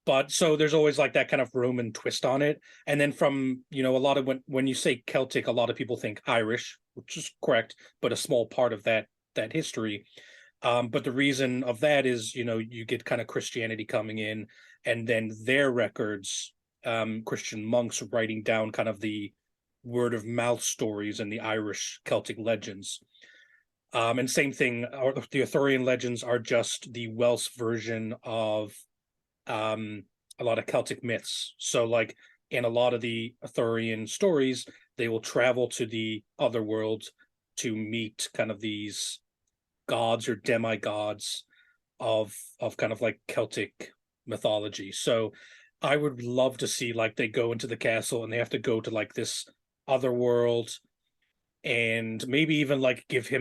But so there's always like that kind of Roman twist on it. And then from, you know, a lot of when you say Celtic, a lot of people think Irish, which is correct, but a small part of that history. But the reason of that is, you know, you get kind of Christianity coming in, and then their records, Christian monks writing down kind of the word of mouth stories and the Irish Celtic legends. And same thing, the Arthurian legends are just the Welsh version of a lot of Celtic myths. So like in a lot of the Arthurian stories, they will travel to the other world to meet kind of these gods or demigods of kind of like Celtic mythology. So I would love to see like they go into the castle and they have to go to like this other world, and maybe even like give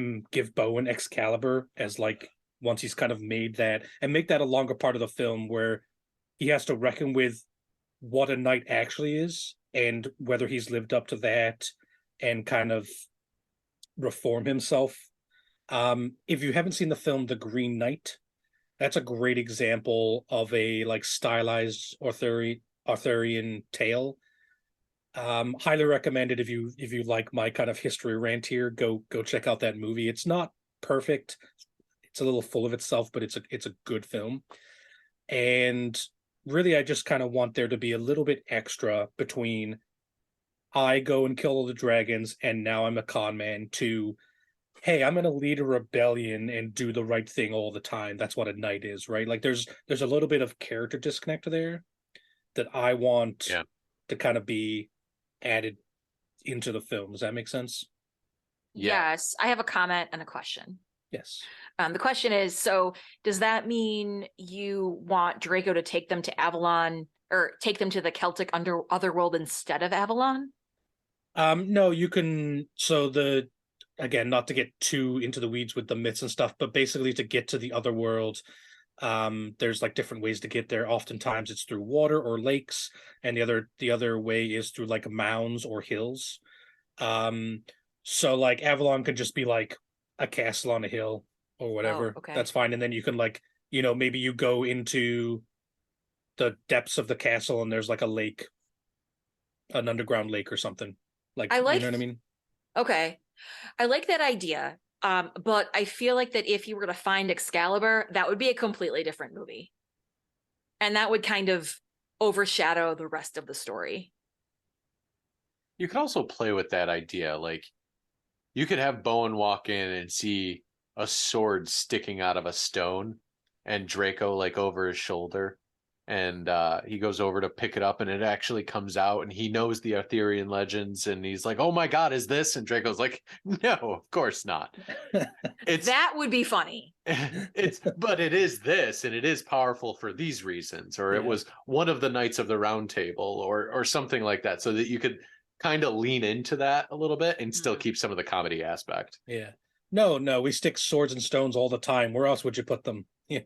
Bowen Excalibur as like, once he's kind of made that, and make that a longer part of the film where he has to reckon with what a knight actually is and whether he's lived up to that, and kind of reform himself. If you haven't seen the film The Green Knight, that's a great example of a like stylized Arthurian tale. Highly recommended if you like my kind of history rant here. Go check out that movie. It's not perfect. It's a little full of itself, but it's a good film. And really, I just kind of want there to be a little bit extra between I go and kill all the dragons and now I'm a con man, to hey, I'm gonna lead a rebellion and do the right thing all the time. That's what a knight is, right? Like there's a little bit of character disconnect there that I want to kind of be added into the film. Does that make sense? Yes. I have a comment and a question. Yes. The question is, so does that mean you want Draco to take them to Avalon, or take them to the Celtic otherworld instead of Avalon? No, you can. So again, not to get too into the weeds with the myths and stuff, but basically to get to the other world, there's like different ways to get there. Oftentimes it's through water or lakes, and the other way is through like mounds or hills. So like Avalon could just be like a castle on a hill or whatever. Oh, okay. That's fine. And then you can like, you know, maybe you go into the depths of the castle and there's like a lake, an underground lake or something. Like, you know what I mean? Okay. I like that idea. But I feel like that if you were to find Excalibur, that would be a completely different movie. And that would kind of overshadow the rest of the story. You could also play with that idea. Like, you could have Bowen walk in and see a sword sticking out of a stone and Draco like over his shoulder. and he goes over to pick it up, and it actually comes out, and he knows the Arthurian legends, and he's like, "Oh my God, is this?" And Draco's like, "No, of course not. That would be funny. But it is this, and it is powerful for these reasons, or it was one of the Knights of the Round Table, or something like that, so that you could kind of lean into that a little bit and still keep some of the comedy aspect. Yeah. No, we stick swords and stones all the time. Where else would you put them? Yeah.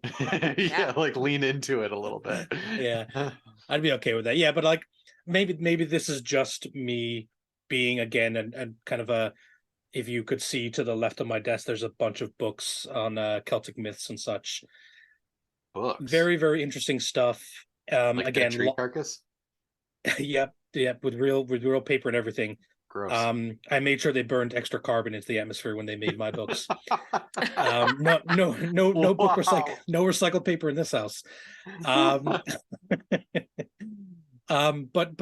Yeah, like lean into it a little bit. Yeah. I'd be okay with that. Yeah, but like maybe this is just me being again and kind of a, if you could see to the left of my desk, there's a bunch of books on Celtic myths and such. Books. Very, very interesting stuff. Like Again, that tree carcass? yep, with real paper and everything. Gross. I made sure they burned extra carbon into the atmosphere when they made my books. No book no recycled paper in this house. But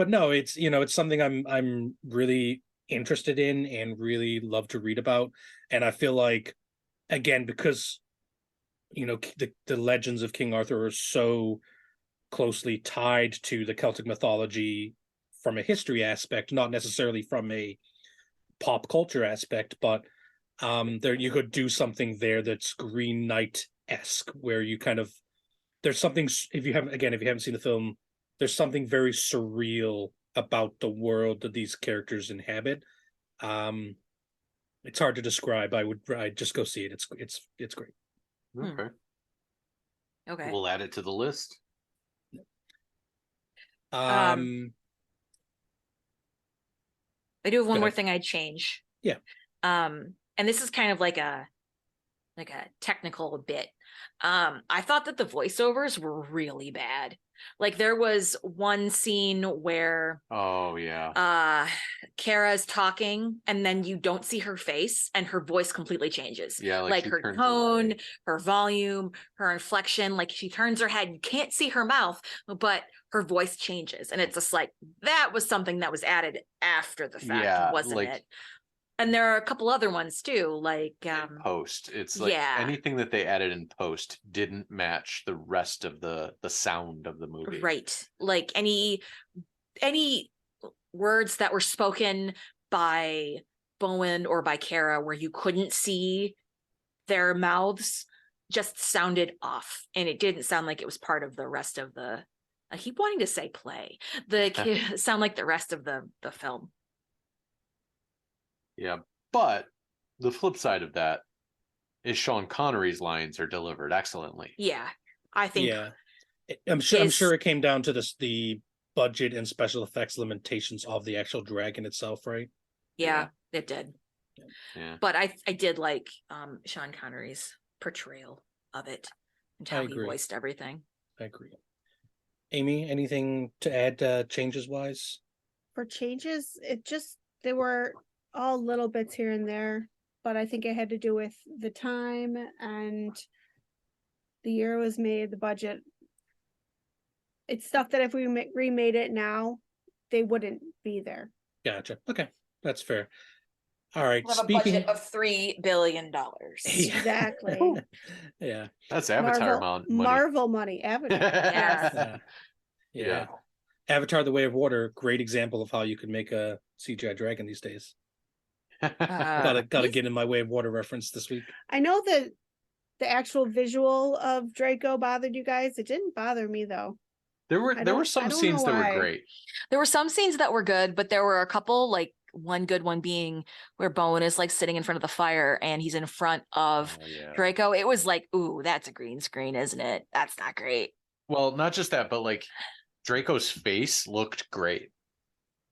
no, it's it's something I'm really interested in and really love to read about. And I feel like, again, because the legends of King Arthur are so closely tied to the Celtic mythology from a history aspect, not necessarily from a pop culture aspect, but there you could do something there that's Green Knight-esque, where you kind of, there's something, if you haven't seen the film, there's something very surreal about the world that these characters inhabit. It's hard to describe. I'd just go see it. It's great. Okay. Okay. We'll add it to the list. I do have one more thing I'd change. Yeah. And this is kind of like a technical bit. I thought that the voiceovers were really bad. Like there was one scene where Kara's talking and then you don't see her face and her voice completely changes. Yeah, like her tone, her volume, her inflection, like she turns her head, you can't see her mouth, but her voice changes. And it's just like, that was something that was added after the fact, wasn't it? And there are a couple other ones too, like in post. It's like anything that they added in post didn't match the rest of the sound of the movie. Right. Like any words that were spoken by Bowen or by Kara where you couldn't see their mouths just sounded off. And it didn't sound like it was part of the rest of the, I keep wanting to say play. Sound like the rest of the film. Yeah, but the flip side of that is Sean Connery's lines are delivered excellently. Yeah, I think. Yeah, I'm sure it came down to the budget and special effects limitations of the actual dragon itself, right? Yeah, it did. Yeah, but I did like Sean Connery's portrayal of it and how he voiced everything. I agree. Amy, anything to add changes wise? For changes, they were all little bits here and there, but I think it had to do with the time and the year it was made, the budget. It's stuff that if we remade it now, they wouldn't be there. Gotcha. Okay, that's fair. All right. We'll have a budget of $3 billion. Exactly. Yeah. That's Avatar money. Marvel money. Avatar. Yeah. Avatar: The Way of Water, great example of how you could make a CGI dragon these days. Gotta get in my Way of Water reference this week. I know that the actual visual of Draco bothered you guys. It didn't bother me though. There were some scenes that were great. There were some scenes that were good, but there were a couple, like one good one being where Bowen is like sitting in front of the fire and he's in front of Draco. It was like, ooh, that's a green screen, isn't it? That's not great. Well, not just that, but like Draco's face looked great,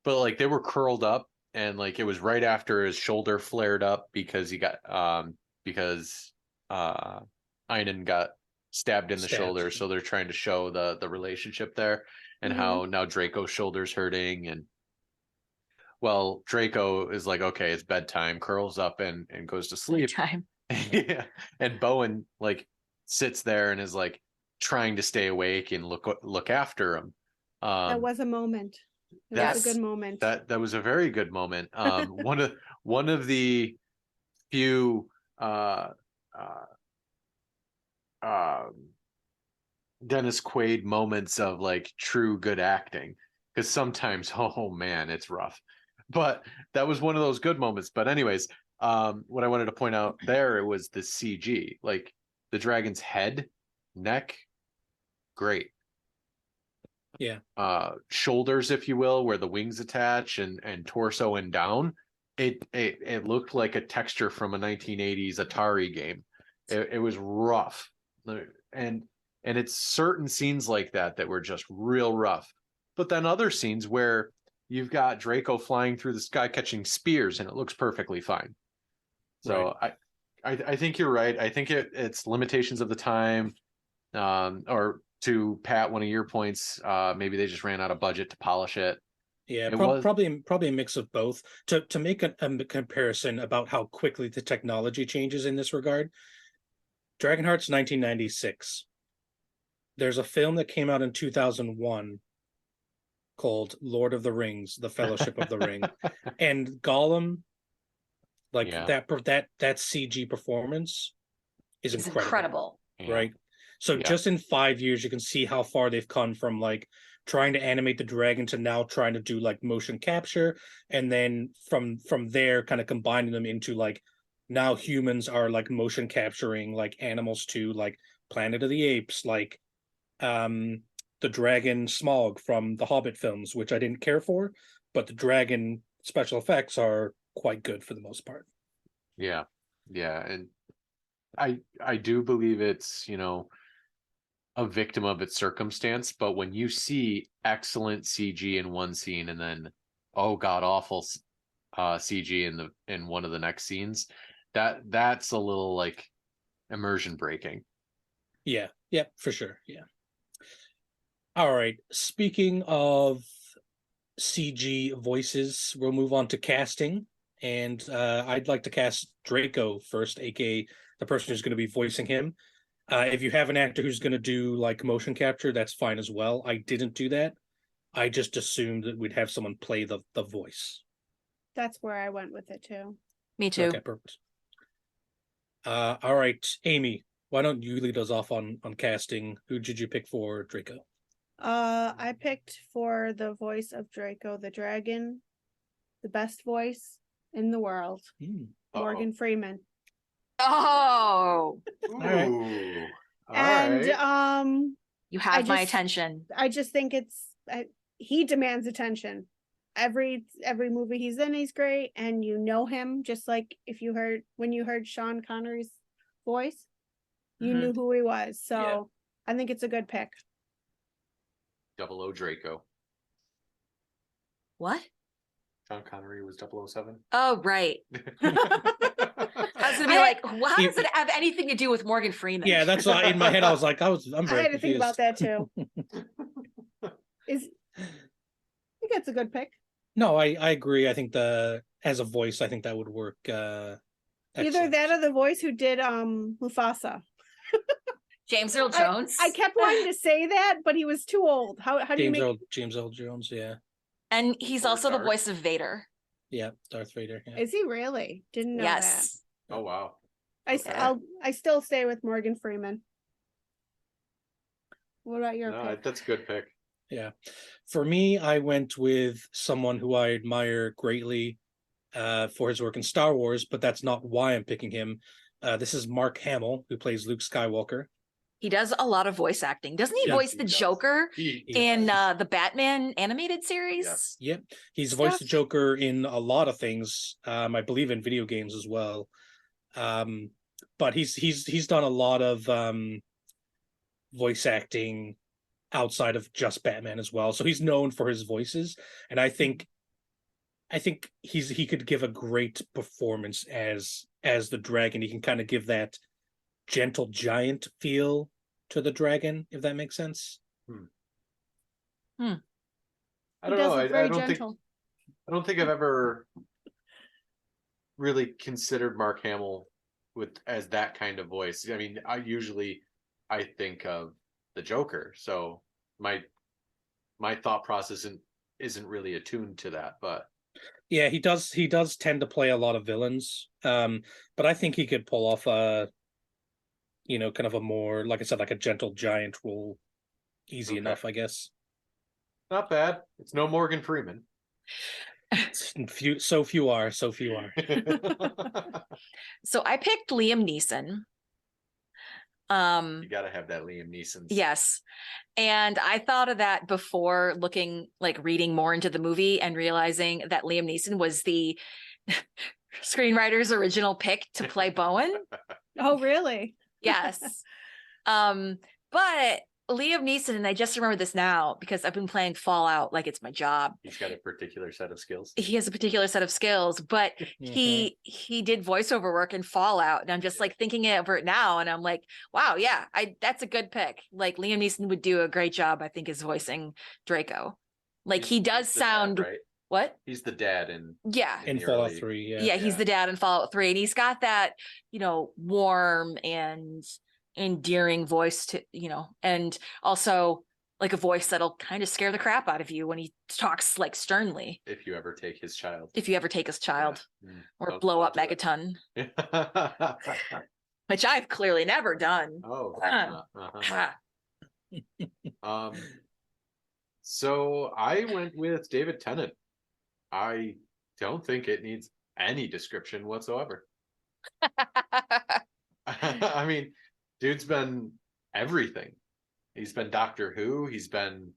but like they were curled up. And like it was right after his shoulder flared up because he got because Einan got stabbed in the shoulder, so they're trying to show the relationship there and how now Draco's shoulder's hurting, and well, Draco is like, okay, it's bedtime, curls up and goes to sleep. Yeah, and Bowen like sits there and is like trying to stay awake and look after him. That was a moment. That was a good moment. That was a very good moment. One of the few Dennis Quaid moments of like true good acting, because sometimes, oh man, it's rough. But that was one of those good moments. But anyways, what I wanted to point out there, it was the CG, like the dragon's head, neck, great. Yeah. Shoulders, if you will, where the wings attach, and torso and down. It looked like a texture from a 1980s Atari game. It was rough, and it's certain scenes like that were just real rough. But then other scenes where you've got Draco flying through the sky catching spears, and it looks perfectly fine. So Right. I think you're right. I think it's limitations of the time, or to Pat, one of your points, maybe they just ran out of budget to polish it. Yeah, It was probably a mix of both. To make a comparison about how quickly the technology changes in this regard, Dragonheart's 1996. There's a film that came out in 2001 called Lord of the Rings: The Fellowship of the Ring, and Gollum, like Yeah. that CG performance is It's incredible. incredible. Right? So Yeah. just in 5 years, you can see how far they've come from like trying to animate the dragon to now trying to do like motion capture, and then from there kind of combining them into like now humans are like motion capturing like animals too, like Planet of the Apes, like the dragon Smog from the Hobbit films, which I didn't care for, but the dragon special effects are quite good for the most part. Yeah. Yeah. And I do believe it's, a victim of its circumstance, but when you see excellent CG in one scene and then god awful CG in one of the next scenes, that's a little like immersion breaking. Yeah, for sure. Yeah. All right. Speaking of CG voices, we'll move on to casting. And I'd like to cast Draco first, aka the person who's going to be voicing him. If you have an actor who's going to do like motion capture, that's fine as well. I didn't do that. I just assumed that we'd have someone play the voice. That's where I went with it too. Me too. Okay, perfect. All right, Amy, why don't you lead us off on casting? Who did you pick for Draco? I picked for the voice of Draco the dragon, the best voice in the world, Morgan Freeman. Oh, Ooh. right. And right. You have my attention. I just think he demands attention. Every movie he's in, he's great, and you know him just like when you heard Sean Connery's voice, you knew who he was. So yeah. I think it's a good pick. 00 Draco. What? Sean Connery was 007. Oh, right. I was gonna be like, well, how does it have anything to do with Morgan Freeman? Yeah, that's why in my head I was like, I'm very I had to confused. think about that too. I think that's a good pick. No, I agree. I think as a voice, I think that would work. Either that or the voice who did Mufasa. James Earl Jones. I kept wanting to say that, but he was too old. How do you make James Earl Jones? Yeah, and he's also the voice of Vader. Yeah, Darth Vader. Yeah. Is he really? Didn't know that. Oh wow. I still stay with Morgan Freeman. What about your pick? That's a good pick. Yeah, for me, I went with someone who I admire greatly for his work in Star Wars, but that's not why I'm picking him. This is Mark Hamill, who plays Luke Skywalker. He does a lot of voice acting. Doesn't he voice the Joker in the Batman animated series? Yep. He's voiced the Joker in a lot of things. I believe in video games as well. But he's done a lot of voice acting outside of just Batman as well. So he's known for his voices, and I think he could give a great performance as the dragon. He can kind of give that gentle giant feel to the dragon, if that makes sense. I don't know. I don't think I've ever really considered Mark Hamill as that kind of voice. I mean, I think of the Joker, so my thought process isn't really attuned to that, but yeah, he does tend to play a lot of villains, but I think he could pull off a kind of a more, like I said, like a gentle giant role easy enough, I guess. Not bad. It's no Morgan Freeman. So few are. So I picked Liam Neeson. You gotta have that Liam Neeson. Yes. And I thought of that before reading more into the movie and realizing that Liam Neeson was the screenwriter's original pick to play Bowen. Oh, really? Yes. But Liam Neeson, and I just remember this now because I've been playing Fallout like it's my job. He's got a particular set of skills. He has a particular set of skills, but he did voiceover work in Fallout, and I'm just like thinking over it now, and I'm like, wow, yeah, that's a good pick. Like Liam Neeson would do a great job, I think, as voicing Draco. Like he does sound dad, right? What? He's the dad in Fallout 3. Yeah, he's the dad in Fallout 3, and he's got that, warm and endearing voice to, and also like a voice that'll kind of scare the crap out of you when he talks like sternly. If you ever take his child. Or blow up Megaton. Which I've clearly never done. So I went with David Tennant. I don't think it needs any description whatsoever. I mean, dude's been everything. He's been Doctor Who. He's been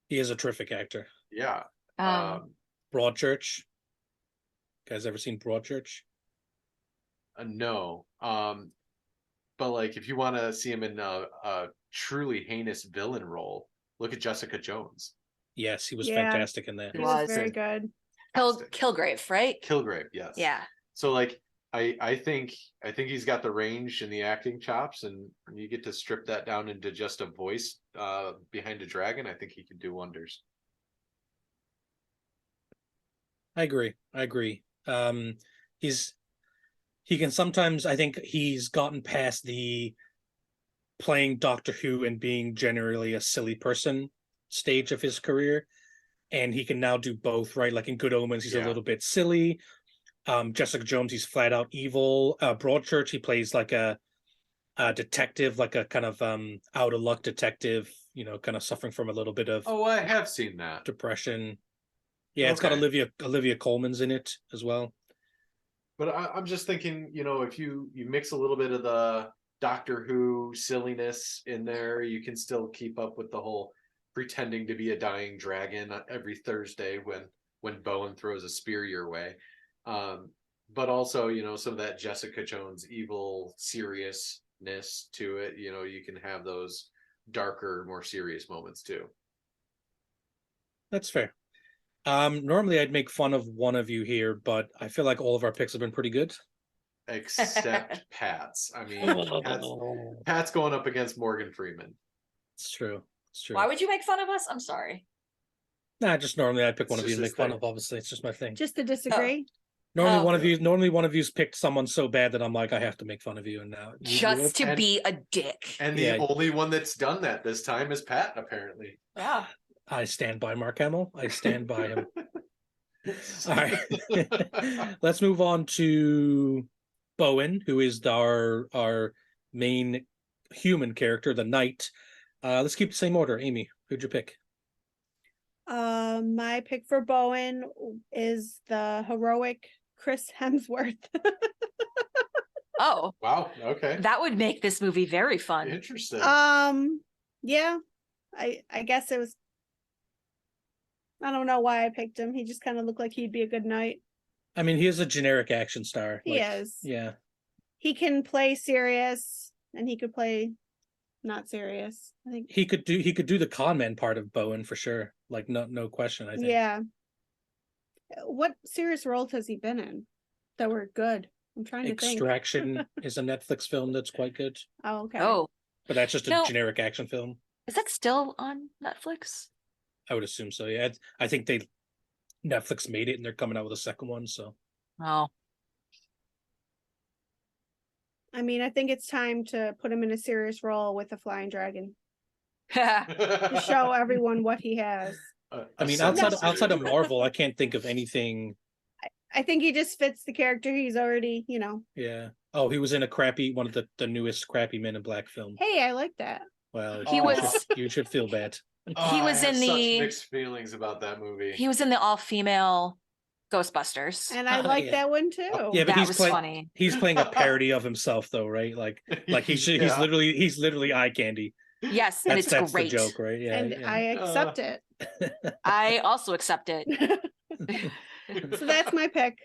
he is a terrific actor. Yeah. Broadchurch. Guys ever seen Broadchurch? No. But like if you want to see him in a truly heinous villain role, look at Jessica Jones. Yes, he was fantastic in that. He was very good. Kilgrave, right? Kilgrave, yes. Yeah. So like I think he's got the range and the acting chops, and you get to strip that down into just a voice behind a dragon. I think he could do wonders. I agree. He can sometimes, I think he's gotten past the playing Doctor Who and being generally a silly person stage of his career, and he can now do both, right? Like in Good Omens, he's a little bit silly. Jessica Jones, he's flat out evil. Broadchurch, he plays like a detective, like a kind of out of luck detective, kind of suffering from a little bit of I have seen that depression. Yeah, it's got Olivia Colman's in it as well. But I'm just thinking, if you mix a little bit of the Doctor Who silliness in there, you can still keep up with the whole pretending to be a dying dragon every Thursday when Bowen throws a spear your way. But also, some of that Jessica Jones evil seriousness to it. You can have those darker, more serious moments too. That's fair. Normally I'd make fun of one of you here, but I feel like all of our picks have been pretty good. Except Pat's. I mean, Pat's going up against Morgan Freeman. It's true. Why would you make fun of us? I'm sorry. Nah, just normally I'd pick one of you to make fun of. Obviously, it's just my thing. Just to disagree. Normally one of you's picked someone so bad that I'm like, I have to make fun of you, and now be a dick. And the only one that's done that this time is Pat, apparently. Yeah. I stand by Mark Hamill. I stand by him. All right. Let's move on to Bowen, who is our main human character, the knight. Let's keep the same order. Amy, who'd you pick? My pick for Bowen is the heroic Chris Hemsworth. Oh. Wow. Okay. That would make this movie very fun. Interesting. Yeah. I guess it was, I don't know why I picked him. He just kind of looked like he'd be a good knight. I mean, he is a generic action star. He is. Yeah. He can play serious and he could play not serious. I think he could do the con man part of Bowen for sure. Like no question, I think. Yeah. What serious roles has he been in that were good? I'm trying to think. Extraction is a Netflix film that's quite good. Oh, okay. Oh. But that's just a generic action film. Is that still on Netflix? I would assume so. Yeah, I think Netflix made it and they're coming out with a second one. So. Oh. I mean, I think it's time to put him in a serious role with a flying dragon to show everyone what he has. I mean, outside of Marvel, I can't think of anything I think he just fits the character. He's already, Yeah. Oh, he was in a crappy one of the newest crappy Men in Black film. Hey, I like that. Well, He was- you should feel bad. He I was have in such the- mixed feelings about that movie. He was in the all-female Ghostbusters. And I like Yeah. that one too. Yeah, but That was funny. He's playing a parody of himself, though, right? Like he's Yeah. he's literally eye candy. Yes, and That's it's great. the joke, right? Yeah. And yeah. I accept it. I also accept it. So that's my pick.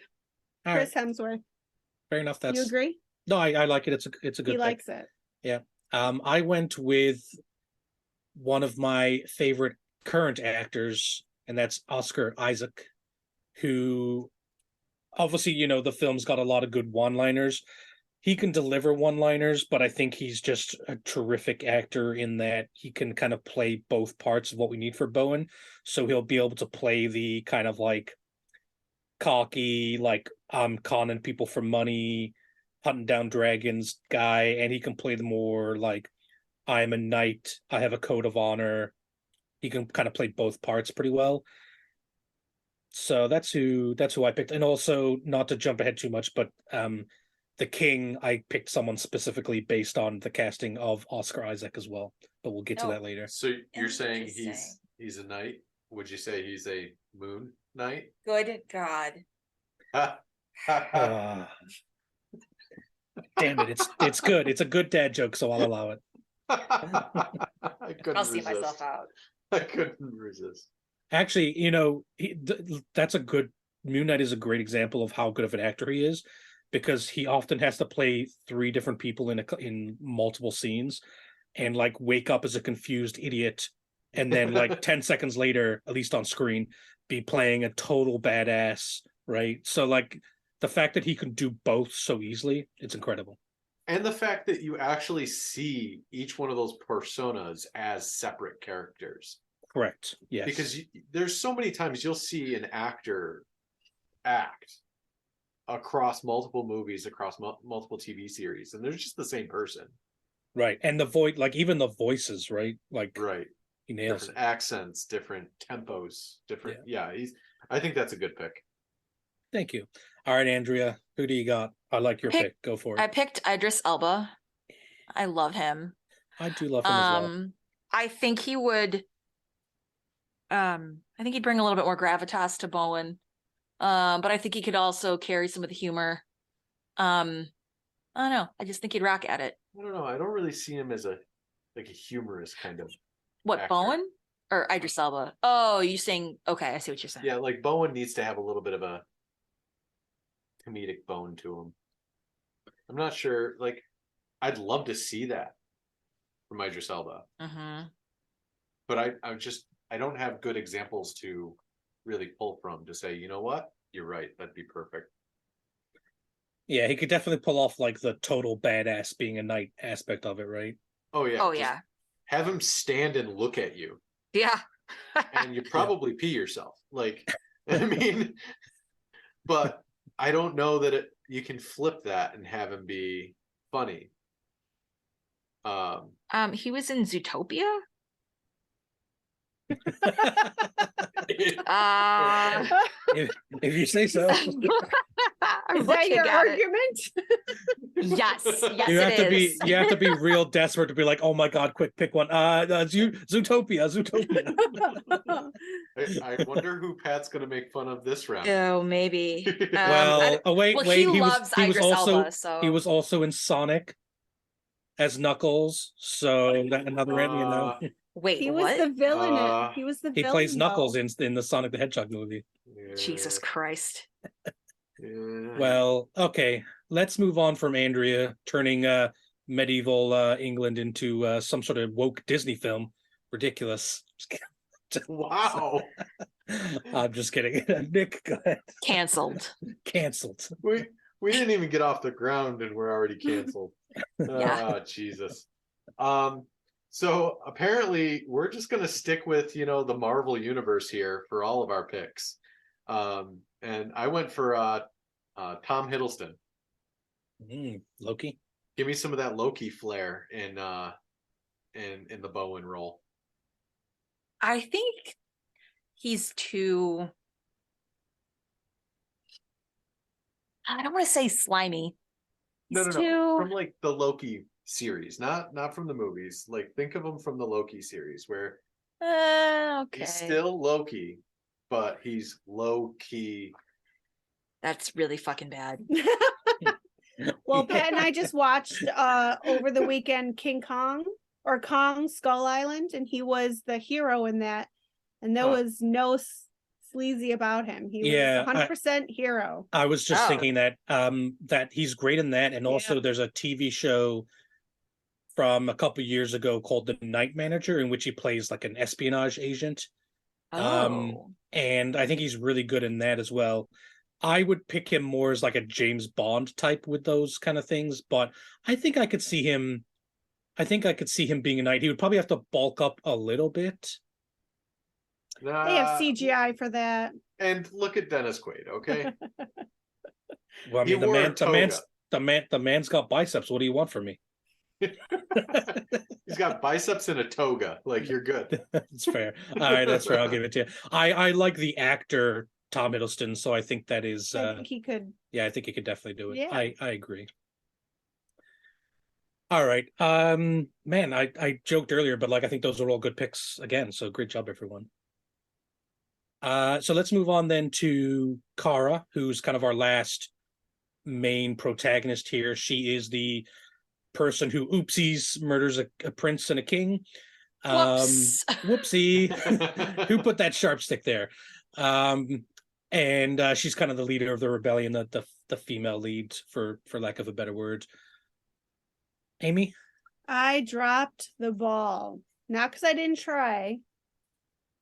All Chris right, Hemsworth. fair enough. That's You agree? no, I like it. It's a good He pick. likes it. I went with one of my favorite current actors, and that's Oscar Isaac, who obviously, the film's got a lot of good one-liners. He can deliver one-liners, but I think he's just a terrific actor in that he can kind of play both parts of what we need for Bowen. So he'll be able to play the kind of like cocky, like I'm conning people for money, hunting down dragons guy, and he can play the more like I'm a knight, I have a code of honor. He can kind of play both parts pretty well. So that's who I picked. And also, not to jump ahead too much, but the King, I picked someone specifically based on the casting of Oscar Isaac as well. But we'll get to that later. So you're saying Interesting. he's a knight? Would you say he's a moon knight? Good God. Damn it, it's good. It's a good dad joke, so I'll allow it. I couldn't I'll see resist. myself out. I couldn't resist. Actually, that's a good Moon Knight is a great example of how good of an actor he is, because he often has to play three different people in multiple scenes, and like wake up as a confused idiot, and then like 10 seconds later, at least on screen, be playing a total badass, right? So like the fact that he can do both so easily, it's incredible. And the fact that you actually see each one of those personas as separate characters. Correct. Yes. Because there's so many times you'll see an actor act across multiple movies, across multiple TV series, and they're just the same person. Right. And the voice, like even the voices, right? Like Right. he nails Different it. accents, different tempos, different. Yeah, I think that's a good pick. Thank you. All right, Andrea, who do you got? I like your pick. Go for it. I picked Idris Elba. I love him. I do love him as well. I think he would. I think he'd bring a little bit more gravitas to Bowen. But I think he could also carry some of the humor. I don't know. I just think he'd rock at it. I don't know. I don't really see him as a humorous kind of. What, actor. Bowen or Idris Elba? Oh, you saying? Okay, I see what you're saying. Yeah, like Bowen needs to have a little bit of a comedic bone to him. I'm not sure. Like, I'd love to see that from Idris Elba, but I don't have good examples to really pull from to say, you know what, you're right, that'd be perfect. Yeah, he could definitely pull off like the total badass being a knight aspect of it, right? Oh yeah. Oh just yeah. Have him stand and look at you. Yeah. And you probably pee yourself. Like, I mean, but I don't know that you can flip that and have him be funny. He was in Zootopia. If you say so. Is that your argument? Yes, you have to be you have to be real desperate to be like, oh my god, quick, pick one. Zootopia. I wonder who Pat's gonna make fun of this round. Oh, maybe. Wait. He loves Idris Elba, so he was also in Sonic as Knuckles. So another end, Wait, he was the villain. He was the villain. He plays Knuckles in the Sonic the Hedgehog movie. Yeah. Jesus Christ. Yeah. Well, okay. Let's move on from Andrea turning medieval England into some sort of woke Disney film. Ridiculous. Wow. I'm just kidding. Nick, go ahead. Canceled. Canceled. We didn't even get off the ground and we're already canceled. Yeah. Oh, Jesus. So apparently we're just gonna stick with the Marvel universe here for all of our picks. And I went for Tom Hiddleston. Loki. Give me some of that Loki flair in the Bowen role. I think he's too I don't want to say slimy. No, He's no, no. too- From like the Loki series, not from the movies. Like think of him from the Loki series, where Okay. he's still Loki, but he's low key. That's really fucking bad. Well, Pat and I just watched over the weekend King Kong or Kong Skull Island, and he was the hero in that, and there was no sleazy about him. He Yeah, was 100% hero. I was just Oh. thinking that that he's great in that, and also there's a TV show from a couple years ago called The Night Manager, in which he plays like an espionage agent. Oh. And I think he's really good in that as well. I would pick him more as like a James Bond type with those kind of things, but I think I could see him. I think I could see him being a knight. He would probably have to bulk up a little bit. They have CGI for that. And look at Dennis Quaid, okay? Well, I He mean, wore a toga. the man's got biceps. What do you want from me? He's got biceps and a toga. Like, you're good. That's fair. All right, that's fair. I'll give it to you. I like the actor Tom Hiddleston, so I think that is. I think he could. Yeah, I think he could definitely do it. Yeah. I agree. All right. Man, I joked earlier, but like I think those are all good picks again. So great job, everyone. So let's move on then to Kara, who's kind of our last main protagonist here. She is the person who oopsies murders a prince and a king. Whoops. Whoopsie. Who put that sharp stick there? And she's kind of the leader of the rebellion, the female lead, for lack of a better word. Amy? I dropped the ball. Not because I didn't try,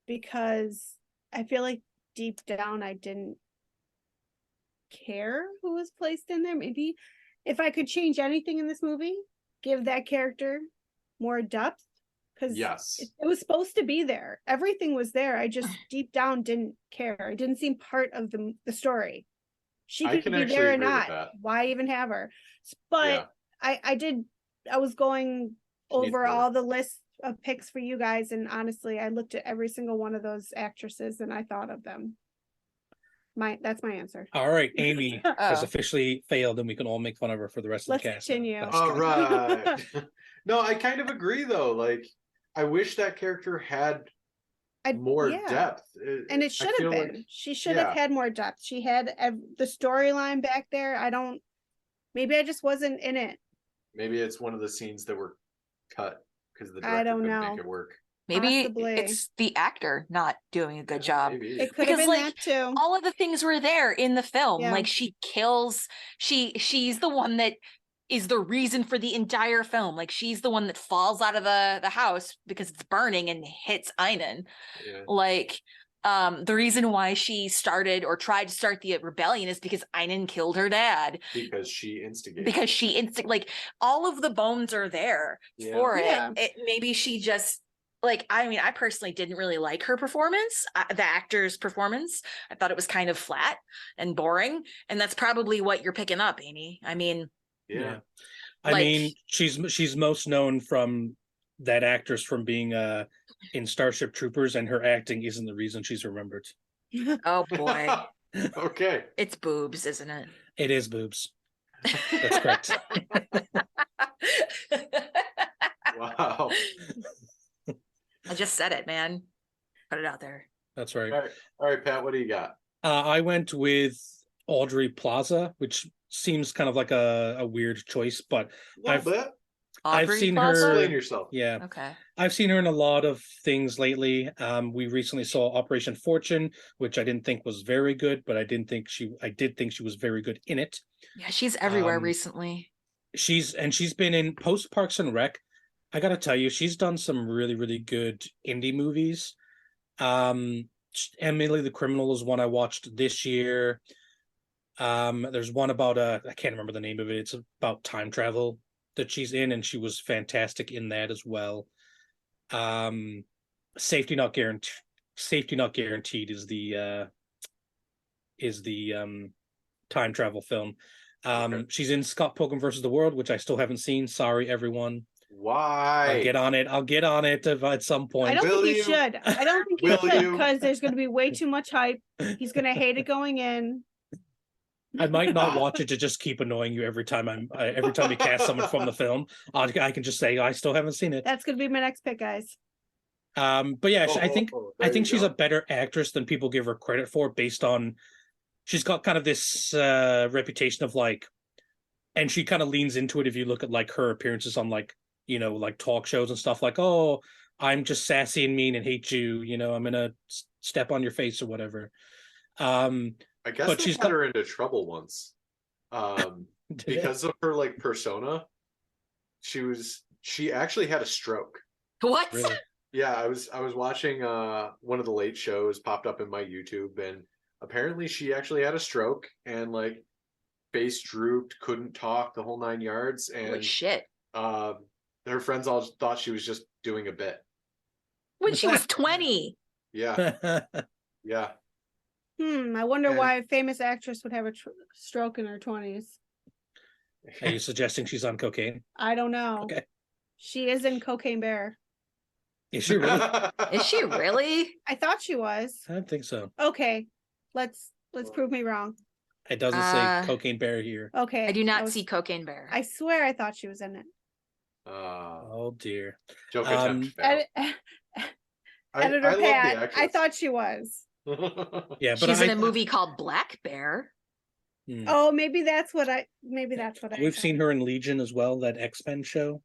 because I feel like deep down I didn't care who was placed in there. Maybe if I could change anything in this movie, give that character more depth, because Yes. it was supposed to be there. Everything was there. I just deep down didn't care. It didn't seem part of the story. She I could can be actually there or agree with not. that. Why even have her? But I was going over more. all the list of picks for you guys, and honestly, I looked at every single one of those actresses and I thought of them. That's my answer. All right, Amy has Oh. officially failed, and we can all make fun of her for the rest of Let's the cast. continue. That's All great. right. No, I kind of agree though. Like, I wish that character had more depth. And it should have been. Like, she should have had more depth. She had the storyline back there. Maybe I just wasn't in it. maybe it's one of the scenes that were cut because the I director don't couldn't know. make it work. Maybe Possibly. it's the actor not doing a good job. Maybe. It could have Because, been like, that too. All of the things were there in the film. Yeah. Like she kills, she's the one that is the reason for the entire film. Like she's the one that falls out of the house because it's burning and hits Einan. Yeah. Like the reason why she started or tried to start the rebellion is because Einan killed her dad. Because she instigated. Like all of the bones are there for Yeah. it. Maybe she just like, I mean, I personally didn't really like her performance, the actor's performance. I thought it was kind of flat and boring, and that's probably what you're picking up, Amy. I mean, Yeah. I Like- mean, she's most known from that actress from being in Starship Troopers, and her acting isn't the reason she's remembered. oh boy, Okay. it's boobs, isn't it? It is boobs. That's correct. Wow. I just said it, man. Put it out there. That's right. All right, Pat, what do you got? I went with Audrey Plaza, which seems kind of like a weird choice, but I've Aubrey seen Plaza? her. Explain yourself. Yeah, Okay. I've seen her in a lot of things lately. We recently saw Operation Fortune, which I didn't think was very good, but I did think she was very good in it. Yeah, she's everywhere recently. She's been in post Parks and Rec. I gotta tell you, she's done some really, really good indie movies. Emily the Criminal is one I watched this year. There's one about I can't remember the name of it. It's about time travel that she's in, and she was fantastic in that as well. Safety Not Guaranteed is the time travel film. Okay. She's in Scott Pilgrim versus the World, which I still haven't seen. Sorry, everyone. Why? I'll get on it at some point. I don't Will think you you? should. I don't think you Will should, you? because there's going to be way too much hype. He's going to hate it going in. I might not watch it to just keep annoying you every time we cast someone from the film. I can just say I still haven't seen it. That's gonna be my next pick, guys. But yeah, I think she's go. a better actress than people give her credit for, based on she's got kind of this reputation of like, and she kind of leans into it if you look at like her appearances on like, like talk shows and stuff, like, oh, I'm just sassy and mean and hate you, I'm gonna step on your face or whatever. I guess but they she's got her into trouble once. Because of her like persona. She actually had a stroke. What? Really? Yeah, I was watching one of the late shows popped up in my YouTube, and apparently she actually had a stroke and like face drooped, couldn't talk, the whole 9 yards, Holy and shit. her friends all thought she was just doing a bit. When she was 20. Yeah, yeah. I wonder And- why a famous actress would have a stroke in her 20s. Are you suggesting she's on cocaine? I don't know. Okay. She is in Cocaine Bear. Is she really? Is she really? I thought she was. I don't think so. Okay, let's prove me wrong. It doesn't say Cocaine Bear here. Okay, I do not see Cocaine Bear. I swear I thought she was in it. Oh dear. Joke attempt failed. Editor I love the Pat, actress. I thought she was. Yeah, but she's in a movie called Black Bear. Oh, maybe that's what I. We've seen her in Legion as well, that X-Men show.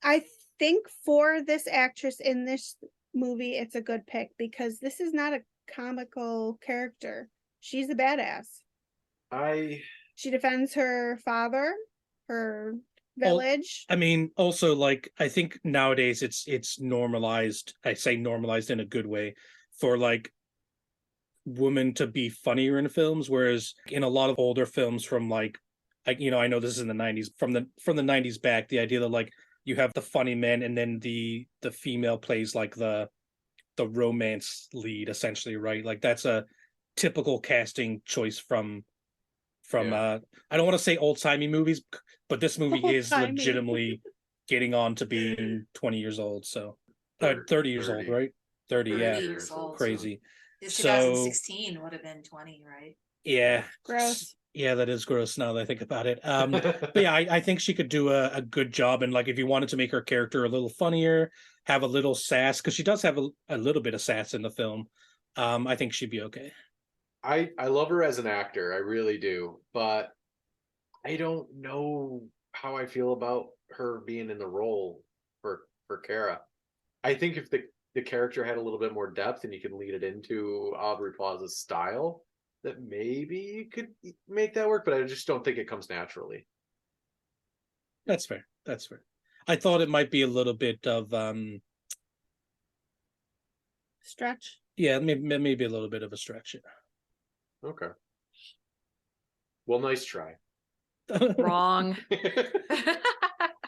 I think for this actress in this movie, it's a good pick because this is not a comical character. She's a badass. She defends her father, her village. I mean, also, like, I think nowadays it's normalized. I say normalized in a good way, for like women to be funnier in films, whereas in a lot of older films from like I know this is in the 90s, from the 90s back, the idea that like you have the funny men and then the female plays like the romance lead, essentially, right? Like that's a typical casting choice from I don't want to say old-timey movies, but this movie is legitimately getting on to being 20 years old, so 30 years old, right? 30 yeah, years old. Crazy. This So 2016 would have been 20, right? yeah, Gross. yeah, that is gross now that I think about it. But yeah, I think she could do a good job, and like if you wanted to make her character a little funnier, have a little sass, because she does have a little bit of sass in the film, I think she'd be okay. I love her as an actor, I really do, but I don't know how I feel about her being in the role for Kara. I think if the character had a little bit more depth and you could lead it into Aubrey Plaza's style, that maybe you could make that work, but I just don't think it comes naturally. That's fair. I thought it might be a little bit of Stretch. yeah, maybe a little bit of a stretch. Okay. Well, nice try. Wrong.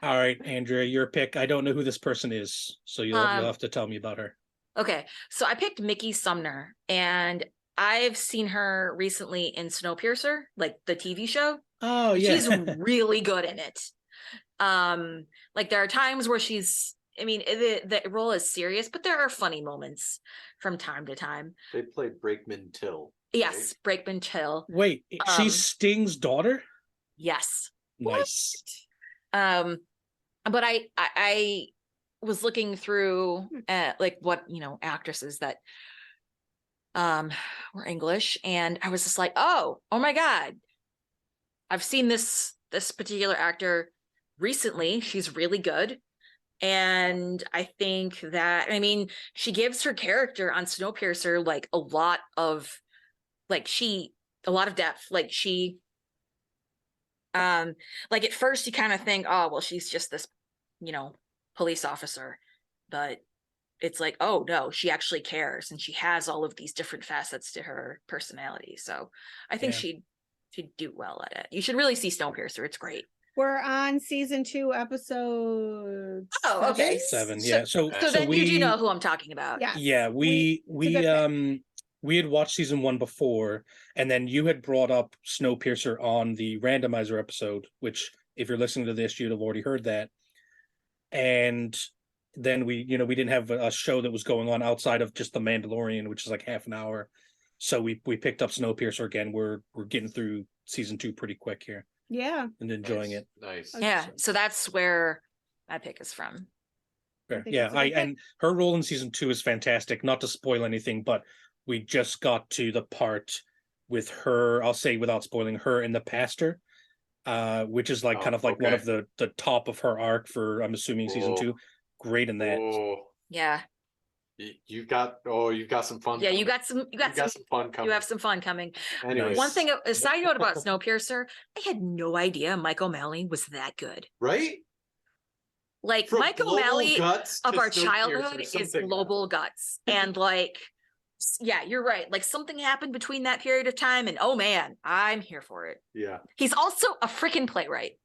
All right, Andrea, your pick. I don't know who this person is, so you'll have to tell me about her. Okay, so I picked Mickey Sumner, and I've seen her recently in Snowpiercer, like the TV show. Oh yeah, she's really good in it. Like there are times where she's, I mean, the role is serious, but there are funny moments from time to time. They played Brakeman Till. Yes, right? Brakeman Till. Wait, she's Sting's daughter? Yes. Nice. But I was looking through like what, actresses that were English, and I was just like, oh my God, I've seen this particular actor recently. She's really good. And I think that, I mean, she gives her character on Snowpiercer like a lot of depth. Like she like at first you kind of think, oh well, she's just this police officer, but it's like, oh no, she actually cares, and she has all of these different facets to her personality. So I think she'd do well at it. You should really see Snowpiercer. It's great. We're on season 2, episode. Oh, okay. 7, yeah. So then you do know who I'm talking about. Yes. Yeah, we had watched season 1 before, and then you had brought up Snowpiercer on the randomizer episode, which if you're listening to this, you'd have already heard that. And then we didn't have a show that was going on outside of just The Mandalorian, which is like half an hour. So we picked up Snowpiercer again. We're getting through season 2 pretty quick here Yeah. and enjoying it. Nice. Yeah, so that's where my pick is from. Fair. think Yeah, it's a good pick. and her role in season 2 is fantastic. Not to spoil anything, but we just got to the part with her, I'll say without spoiling, her and the pastor, which is like kind of like one of the top of her arc for, I'm assuming, season 2. Great in that. Yeah. You've got some fun. Yeah, coming. you got some fun coming. You have some fun coming. Anyways. One thing, a side note about Snowpiercer, I had no idea Mike O'Malley was that good. Right? Like From Mike O'Malley Guts of to our Snowpiercer, childhood is something Global Guts. And like, yeah, you're right. Like something happened between that period of time, and oh man, I'm here for it. Yeah. He's also a freaking playwright.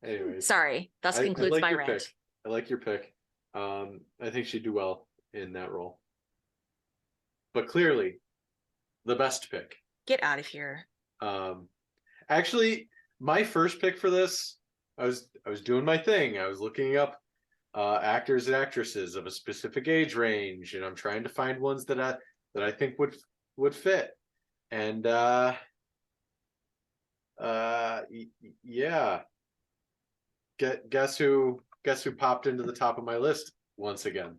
Anyways. Sorry, thus concludes my rant. Pick. I like your pick. I think she'd do well in that role. But clearly, the best pick. Get out of here. Actually, my first pick for this, I was doing my thing. I was looking up actors and actresses of a specific age range, and I'm trying to find ones that I think would fit. And yeah. Guess who popped into the top of my list once again?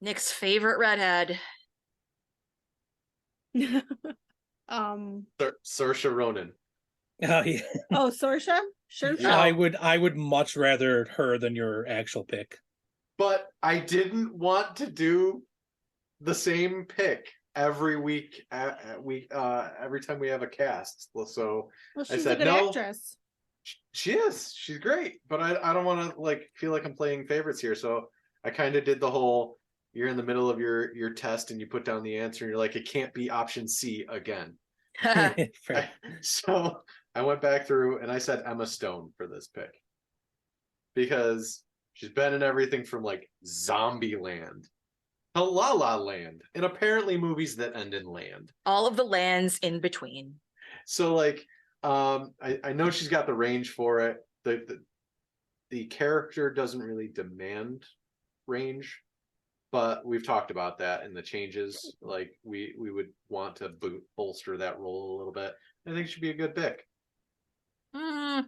Nick's favorite redhead. Saoirse Ronan. Oh yeah. Oh, Saoirse? Sure. Yeah. I would much rather her than your actual pick. But I didn't want to do the same pick every week. Every time we have a cast. So Well, I she's said a good no. actress. She is. She's great. But I don't want to like feel like I'm playing favorites here. So I kind of did the whole, you're in the middle of your test and you put down the answer and you're like, it can't be option C again. So I went back through and I said Emma Stone for this pick. Because she's been in everything from like Zombieland to La La Land, and apparently movies that end in land. All of the lands in between. So like, I know she's got the range for it. The character doesn't really demand range, but we've talked about that in the changes. Like we would want to bolster that role a little bit. I think she'd be a good pick. Mm,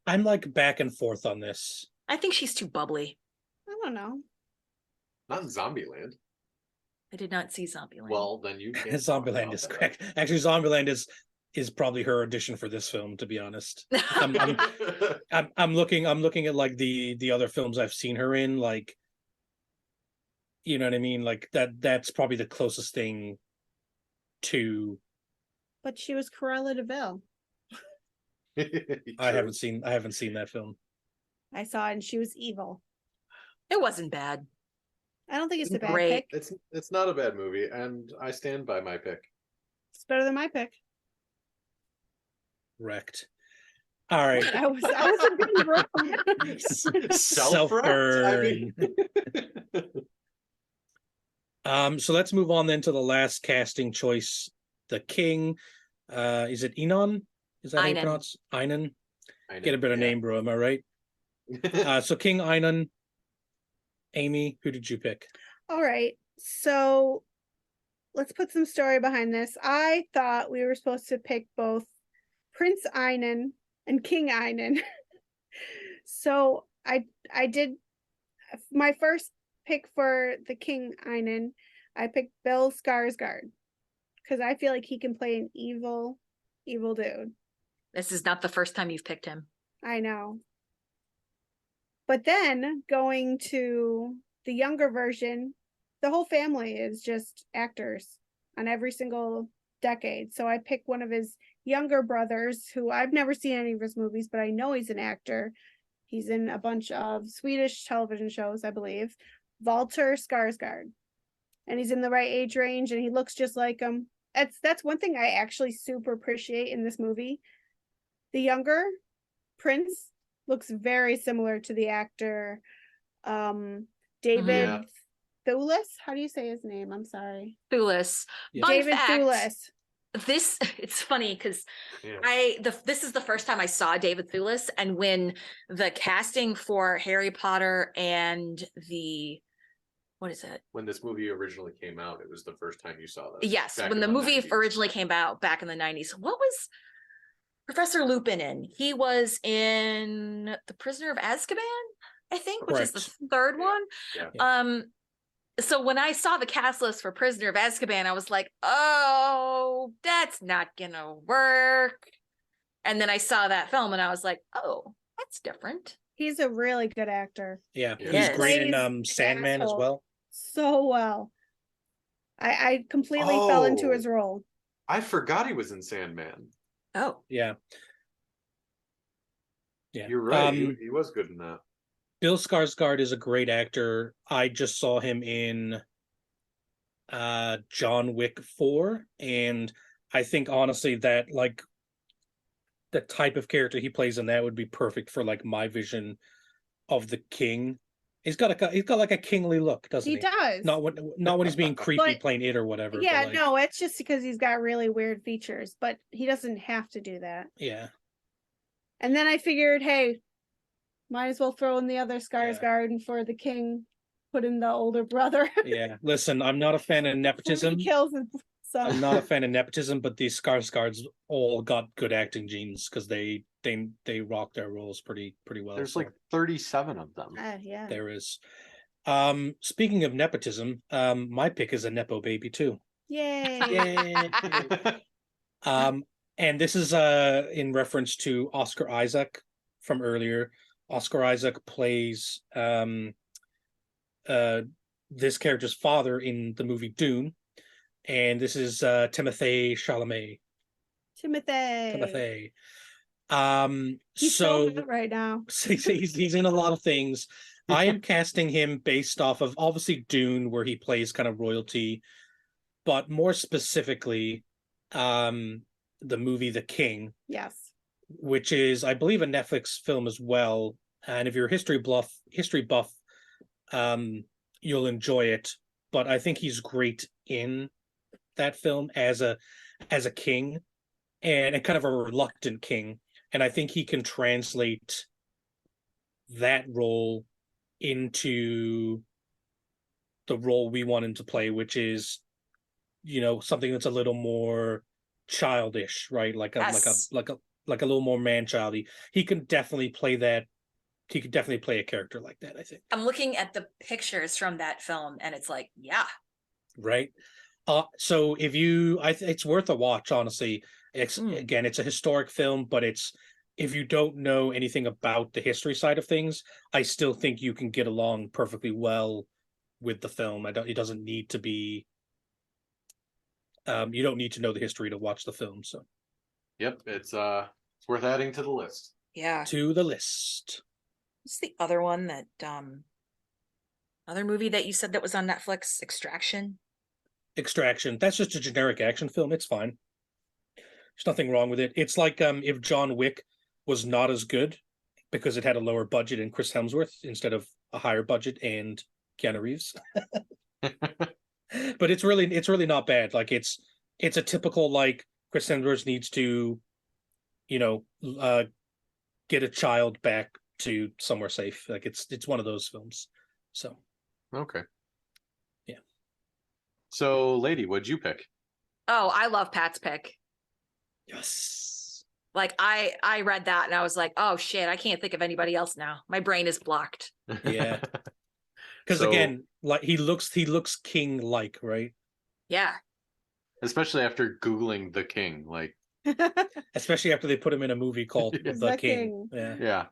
I'm like back and forth on this. I think she's too bubbly. I don't know. Not in Zombieland. I did not see Zombieland. Well, then you can't. Zombieland is correct. Actually, Zombieland is probably her audition for this film, to be honest. I'm looking at like the other films I've seen her in, like, you know what I mean? Like that's probably the closest thing to. But she was Cruella de Vil. I haven't seen that film. I saw it and she was evil. It wasn't bad. I don't think it's a bad Great. pick. It's not a bad movie, and I stand by my pick. It's better than my pick. Wrecked. All right. I wasn't being wrong. Self-burn. So let's move on then to the last casting choice. The king. Is it Enon? Is that how you pronounce Einon? Get a better name, bro. Am I right? So King Einon. Amy, who did you pick? All right. So let's put some story behind this. I thought we were supposed to pick both Prince Einon and King Einon. So I did my first pick for the King Einon. I picked Bill Skarsgård because I feel like he can play an evil dude. This is not the first time you've picked him. I know. But then going to the younger version, the whole family is just actors on every single decade. So I picked one of his younger brothers, who I've never seen any of his movies, but I know he's an actor. He's in a bunch of Swedish television shows, I believe. Walter Skarsgård. And he's in the right age range and he looks just like him. That's one thing I actually super appreciate in this movie. The younger Prince looks very similar to the actor David Thewlis. How do you say his name? I'm sorry. Thewlis. Yeah. David fact, Thewlis. It's funny because this is the first time I saw David Thewlis, and when the casting for Harry Potter and the what is it? When this movie originally came out, it was the first time you saw this. Yes, back when in the movie 90s. originally came out back in the 90s. What was Professor Lupin in? He was in The Prisoner of Azkaban, I think, which is the Correct. third one. Yeah. So when I saw the cast list for Prisoner of Azkaban, I was like, oh, that's not gonna work. And then I saw that film and I was like, oh, that's different. He's a really good actor. Yeah, Yeah. he's Yes. great in Plays an Sandman as asshole well. so well. I completely fell into Oh. his role. I forgot he was in Sandman. Oh, Yeah. Yeah. You're right. He was good in that. Bill Skarsgård is a great actor. I just saw him in John Wick 4, and I think honestly that like the type of character he plays in that would be perfect for like my vision of the king. He's got like a kingly look, doesn't he? He does. Not when he's being creepy But- playing it or whatever. Yeah, but like, no, it's just because he's got really weird features, but he doesn't have to do that. Yeah. And then I figured, hey, might as well throw in the other Skarsgård and for the king, put in the older brother. Yeah. Listen, I'm not a fan of nepotism. He kills his son. I'm not a fan of nepotism, but these Skarsgårds all got good acting genes because they rock their roles pretty well. There's so like 37 of them. Yeah. there is. Speaking of nepotism, my pick is a nepo baby too. Yay. Yay. And this is in reference to Oscar Isaac from earlier. Oscar Isaac plays this character's father in the movie Dune, and this is Timothée Chalamet. Timothy. He's So hot right now. he's in a lot of things. I am casting him based off of obviously Dune, where he plays kind of royalty, but more specifically, the movie The King, Yes. which is, I believe, a Netflix film as well. And if you're a history buff, you'll enjoy it. But I think he's great in that film as a king, and kind of a reluctant king. And I think he can translate that role into the role we want him to play, which is, something that's a little more childish, right? Like a little more man-childy. He can definitely play that. He could definitely play a character like that, I think. I'm looking at the pictures from that film and it's like, yeah. Right. So if you, it's worth a watch, honestly. Again, it's a historic film, but if you don't know anything about the history side of things, I still think you can get along perfectly well with the film. It doesn't need to be, you don't need to know the history to watch the film. So Yep, it's worth adding to the list. Yeah. to the list. What's the other one that other movie that you said that was on Netflix? Extraction. That's just a generic action film. It's fine. There's nothing wrong with it. It's like if John Wick was not as good because it had a lower budget and Chris Hemsworth instead of a higher budget and Keanu Reeves. But it's really not bad. Like it's a typical, like, Chris Hemsworth needs to, get a child back to somewhere safe. Like it's one of those films. So Okay. Yeah. So, lady, what'd you pick? Oh, I love Pat's pick. yes. Like I read that and I was like, oh shit, I can't think of anybody else now. My brain is blocked. Yeah. Because So- again, like he looks king like, right? Yeah. Especially after Googling the King, like, Especially after they put him in a movie called The The King. King. Yeah. yeah.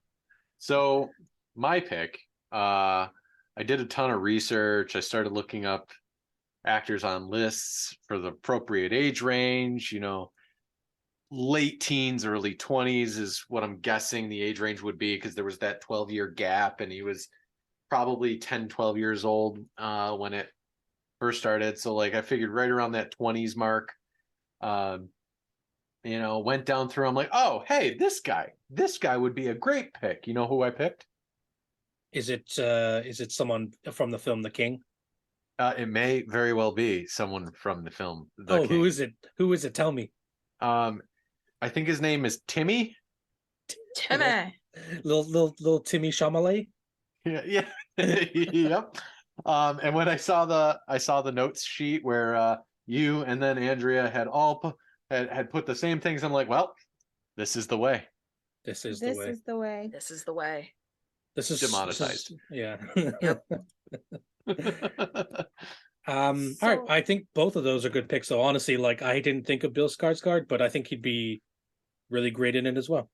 So my pick, I did a ton of research. I started looking up actors on lists for the appropriate age range, late teens, early 20s is what I'm guessing the age range would be, because there was that 12-year gap and he was probably 10, 12 years old when it first started. So like I figured right around that 20s mark. Went down through, I'm like, oh, hey, this guy would be a great pick. You know who I picked? Is it someone from the film The King? It may very well be someone from the film The King. Who is it? Who is it? Tell me. I think his name is Timmy. Timmy. Little Timmy Chalamet. Yeah. Yep. And when I saw the notes sheet where you and then Andrea had had put the same things, I'm like, well, this is the way. This is This the way. is the way. This is the way. This is Demonetized. yeah. Yep. All right. I think both of those are good picks. So honestly, like I didn't think of Bill Skarsgård, but I think he'd be really great in it as well.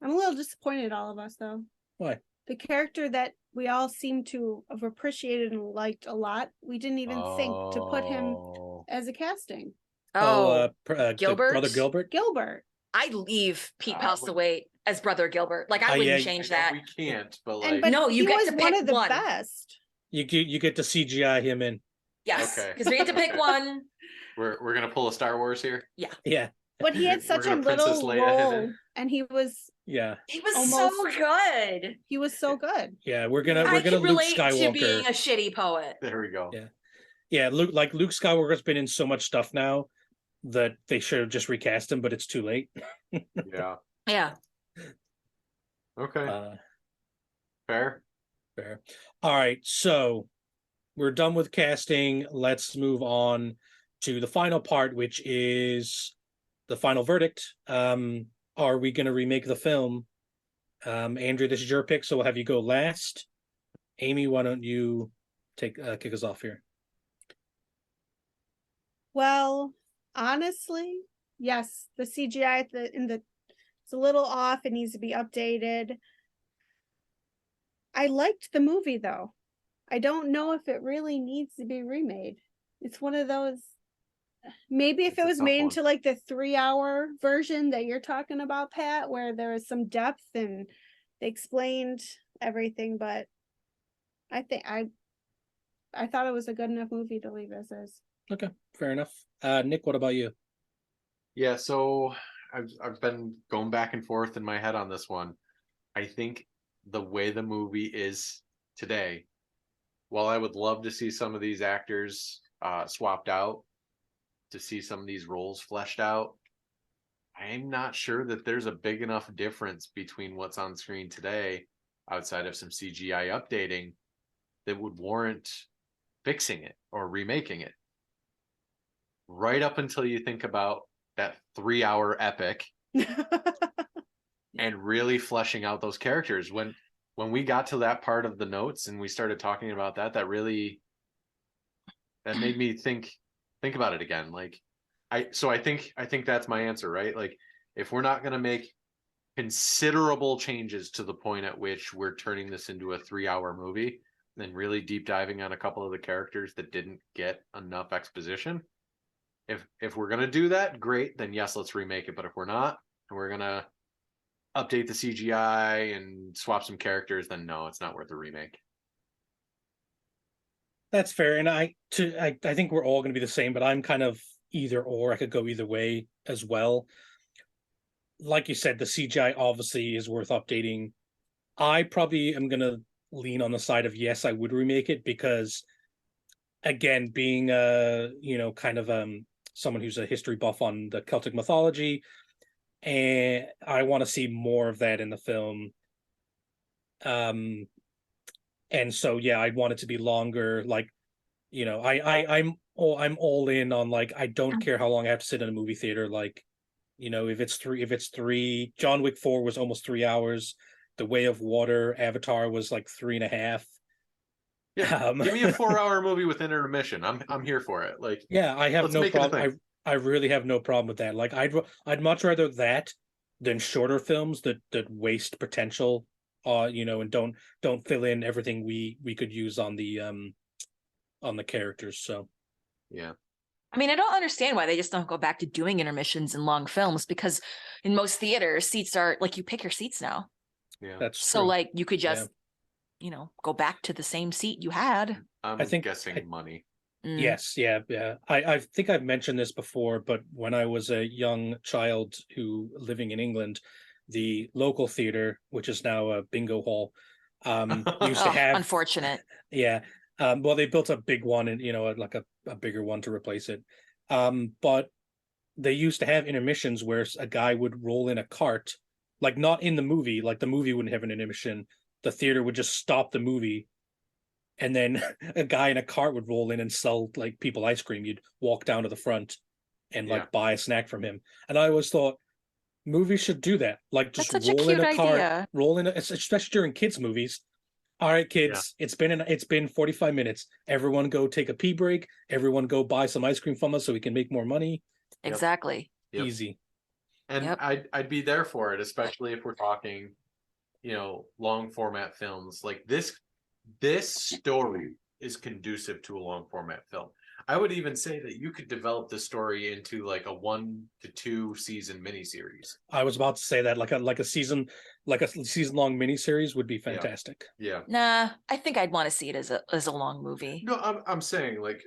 I'm a little disappointed, all of us, though. Why? The character that we all seem to have appreciated and liked a lot, we didn't even think to put him as a casting. Gilbert. Brother Gilbert. Gilbert. I leave Pete Postlethwaite as Brother Gilbert. Like I wouldn't change that. We can't, but And, like, but no, you he get was to one pick of the one. best. You get to CGI him in. Yes, Okay. because we get to pick one. we're gonna pull a Star Wars here. Yeah. But he had We're such a gonna Princess little Leia him role, in. and he was Yeah. He was Almost- so good. he was so good. Yeah. We're gonna I Luke can relate Skywalker. to being a shitty poet. There we go. Yeah. Yeah. Luke Skywalker's been in so much stuff now that they should have just recast him, but it's too late. Yeah. Yeah. Okay. Fair. All right. So we're done with casting. Let's move on to the final part, which is the final verdict. Are we going to remake the film? Andrea, this is your pick, so we'll have you go last. Amy, why don't you kick us off here? Well, honestly, yes, the CGI it's a little off. It needs to be updated. I liked the movie though. I don't know if it really needs to be remade. It's one of those. Maybe if It's it a was tough made one. into like the 3-hour version that you're talking about, Pat, where there was some depth and they explained everything, but I think I thought it was a good enough movie to leave as is. Okay, fair enough. Nick, what about you? Yeah, so I've been going back and forth in my head on this one. I think the way the movie is today, while I would love to see some of these actors swapped out, to see some of these roles fleshed out, I'm not sure that there's a big enough difference between what's on screen today, outside of some CGI updating, that would warrant fixing it or remaking it. Right up until you think about that 3-hour epic and really fleshing out those characters. When we got to that part of the notes and we started talking about that made me think about it again. Like I think that's my answer, right? Like if we're not going to make considerable changes to the point at which we're turning this into a 3-hour movie, then really deep diving on a couple of the characters that didn't get enough exposition, if we're going to do that, great, then yes, let's remake it. But if we're not, and we're going to update the CGI and swap some characters, then no, it's not worth a remake. That's fair, and I think we're all going to be the same, but I'm kind of either or. I could go either way as well. Like you said, the CGI obviously is worth updating. I probably am going to lean on the side of yes, I would remake it, because again, being kind of someone who's a history buff on the Celtic mythology, and I want to see more of that in the film. And so yeah, I want it to be longer. Like, I'm all in on, like, I don't care how long I have to sit in a movie theater. Like, if it's three, John Wick 4 was almost 3 hours. The Way of Water, Avatar was like 3.5. Yeah, give me a 4-hour movie with intermission. I'm here for it. Like, yeah, I have let's no make it a problem. thing. I really have no problem with that. Like, I'd much rather that than shorter films that waste potential, and don't fill in everything we could use on the characters. So yeah. I mean, I don't understand why they just don't go back to doing intermissions in long films, because in most theaters, seats are like, you pick your seats now. Yeah. that's So true. like you could just, go back to the same seat you had. I'm guessing money. Mm. Yes, yeah. I think I've mentioned this before, but when I was a young child living in England, the local theater, which is now a bingo hall, used to have. Unfortunate. Yeah. Well, they built a big one, and like a bigger one to replace it. But they used to have intermissions where a guy would roll in a cart, like not in the movie. Like the movie wouldn't have an intermission. The theater would just stop the movie, and then a guy in a cart would roll in and sell like people ice cream. You'd walk down to the front and like buy a snack from him. And I always thought movies should do that. Like just That's such a roll in cute a cart, idea. especially during kids' movies. All right, kids, it's been 45 minutes. Everyone go take a pee break. Everyone go buy some ice cream from us so we can make more money. Exactly. Yep. Easy. And I'd be there for it, especially if we're talking, long format films. Like this story is conducive to a long format film. I would even say that you could develop the story into like a 1 to 2 season miniseries. I was about to say that like a season long miniseries would be fantastic. Yeah. Nah, I think I'd want to see it as a long movie. No, I'm saying like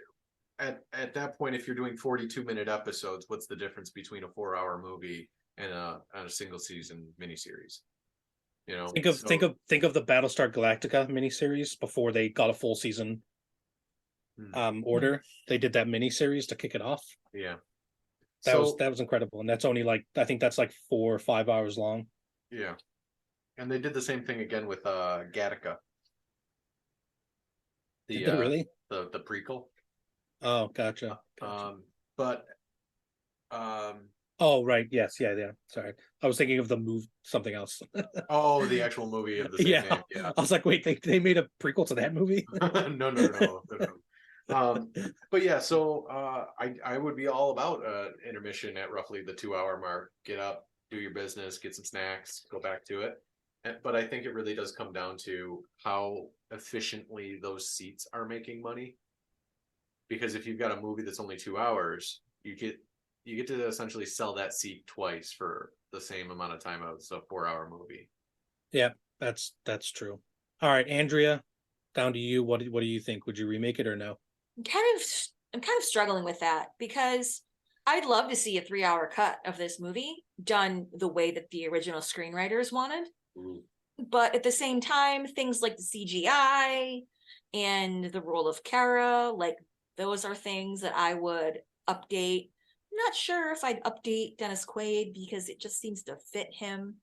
at that point, if you're doing 42-minute episodes, what's the difference between a 4-hour movie and a single season miniseries? Think of the Battlestar Galactica miniseries before they got a full season order. They did that miniseries to kick it off. Yeah. That was incredible. And that's only like, I think that's like 4 or 5 hours long. Yeah. And they did the same thing again with Gattaca. Did they really? The prequel. Oh, gotcha. Oh, right. Yes. Yeah. Sorry. I was thinking of the something else. Oh, the actual movie of the same name. Yeah. I was like, wait, they made a prequel to that movie? No. But yeah, so I would be all about intermission at roughly the 2-hour mark. Get up, do your business, get some snacks, go back to it. But I think it really does come down to how efficiently those seats are making money. Because if you've got a movie that's only 2 hours, you get to essentially sell that seat twice for the same amount of time as a 4-hour movie. Yeah, that's true. All right, Andrea, down to you. What do you think? Would you remake it or no? I'm kind of struggling with that because I'd love to see a 3-hour cut of this movie done the way that the original screenwriters wanted. Ooh. But at the same time, things like the CGI and the role of Kara, like those are things that I would update. I'm not sure if I'd update Dennis Quaid because it just seems to fit him.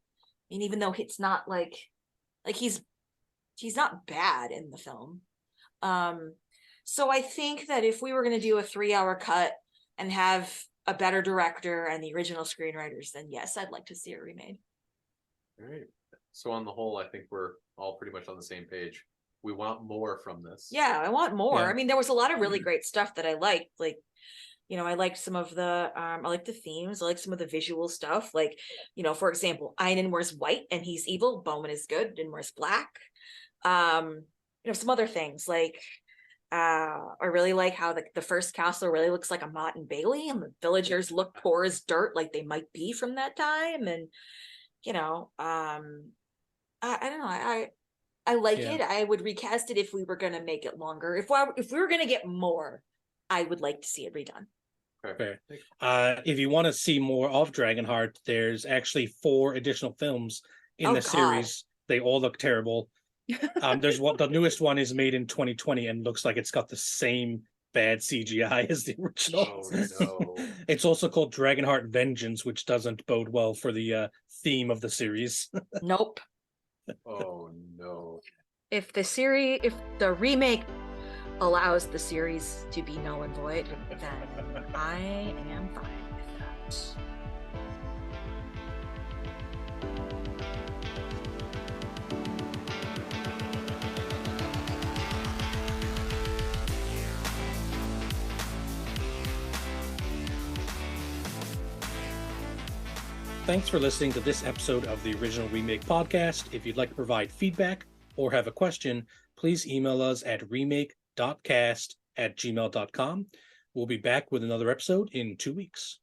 And even though it's not like he's not bad in the film. So I think that if we were going to do a 3-hour cut and have a better director and the original screenwriters, then yes, I'd like to see it remade. All right. So on the whole, I think we're all pretty much on the same page. We want more from this. Yeah, I want more. Yeah. I mean, there was a lot of really great stuff that I liked. Like, I liked some of the, I like the themes. I like some of the visual stuff. Like, for example, Einan wears white and he's evil. Bowman is good and wears black. Some other things like, I really like how the first castle really looks like a Mott and Bailey, and the villagers look poor as dirt, like they might be from that time. And I don't know. I like it. I would recast it if we were going to make it longer. If we were going to get more, I would like to see it redone. Fair. If you want to see more of Dragonheart, there's actually 4 additional films in the series. They all look terrible. There's the newest one is made in 2020 and looks like it's got the same bad CGI as the original. Oh, no. It's also called Dragonheart Vengeance, which doesn't bode well for the theme of the series. Nope. Oh no. If the remake allows the series to be null and void, then I am fine with that. Thanks for listening to this episode of the Original Remake Podcast. If you'd like to provide feedback or have a question, please email us at remake.cast@gmail.com. We'll be back with another episode in 2 weeks.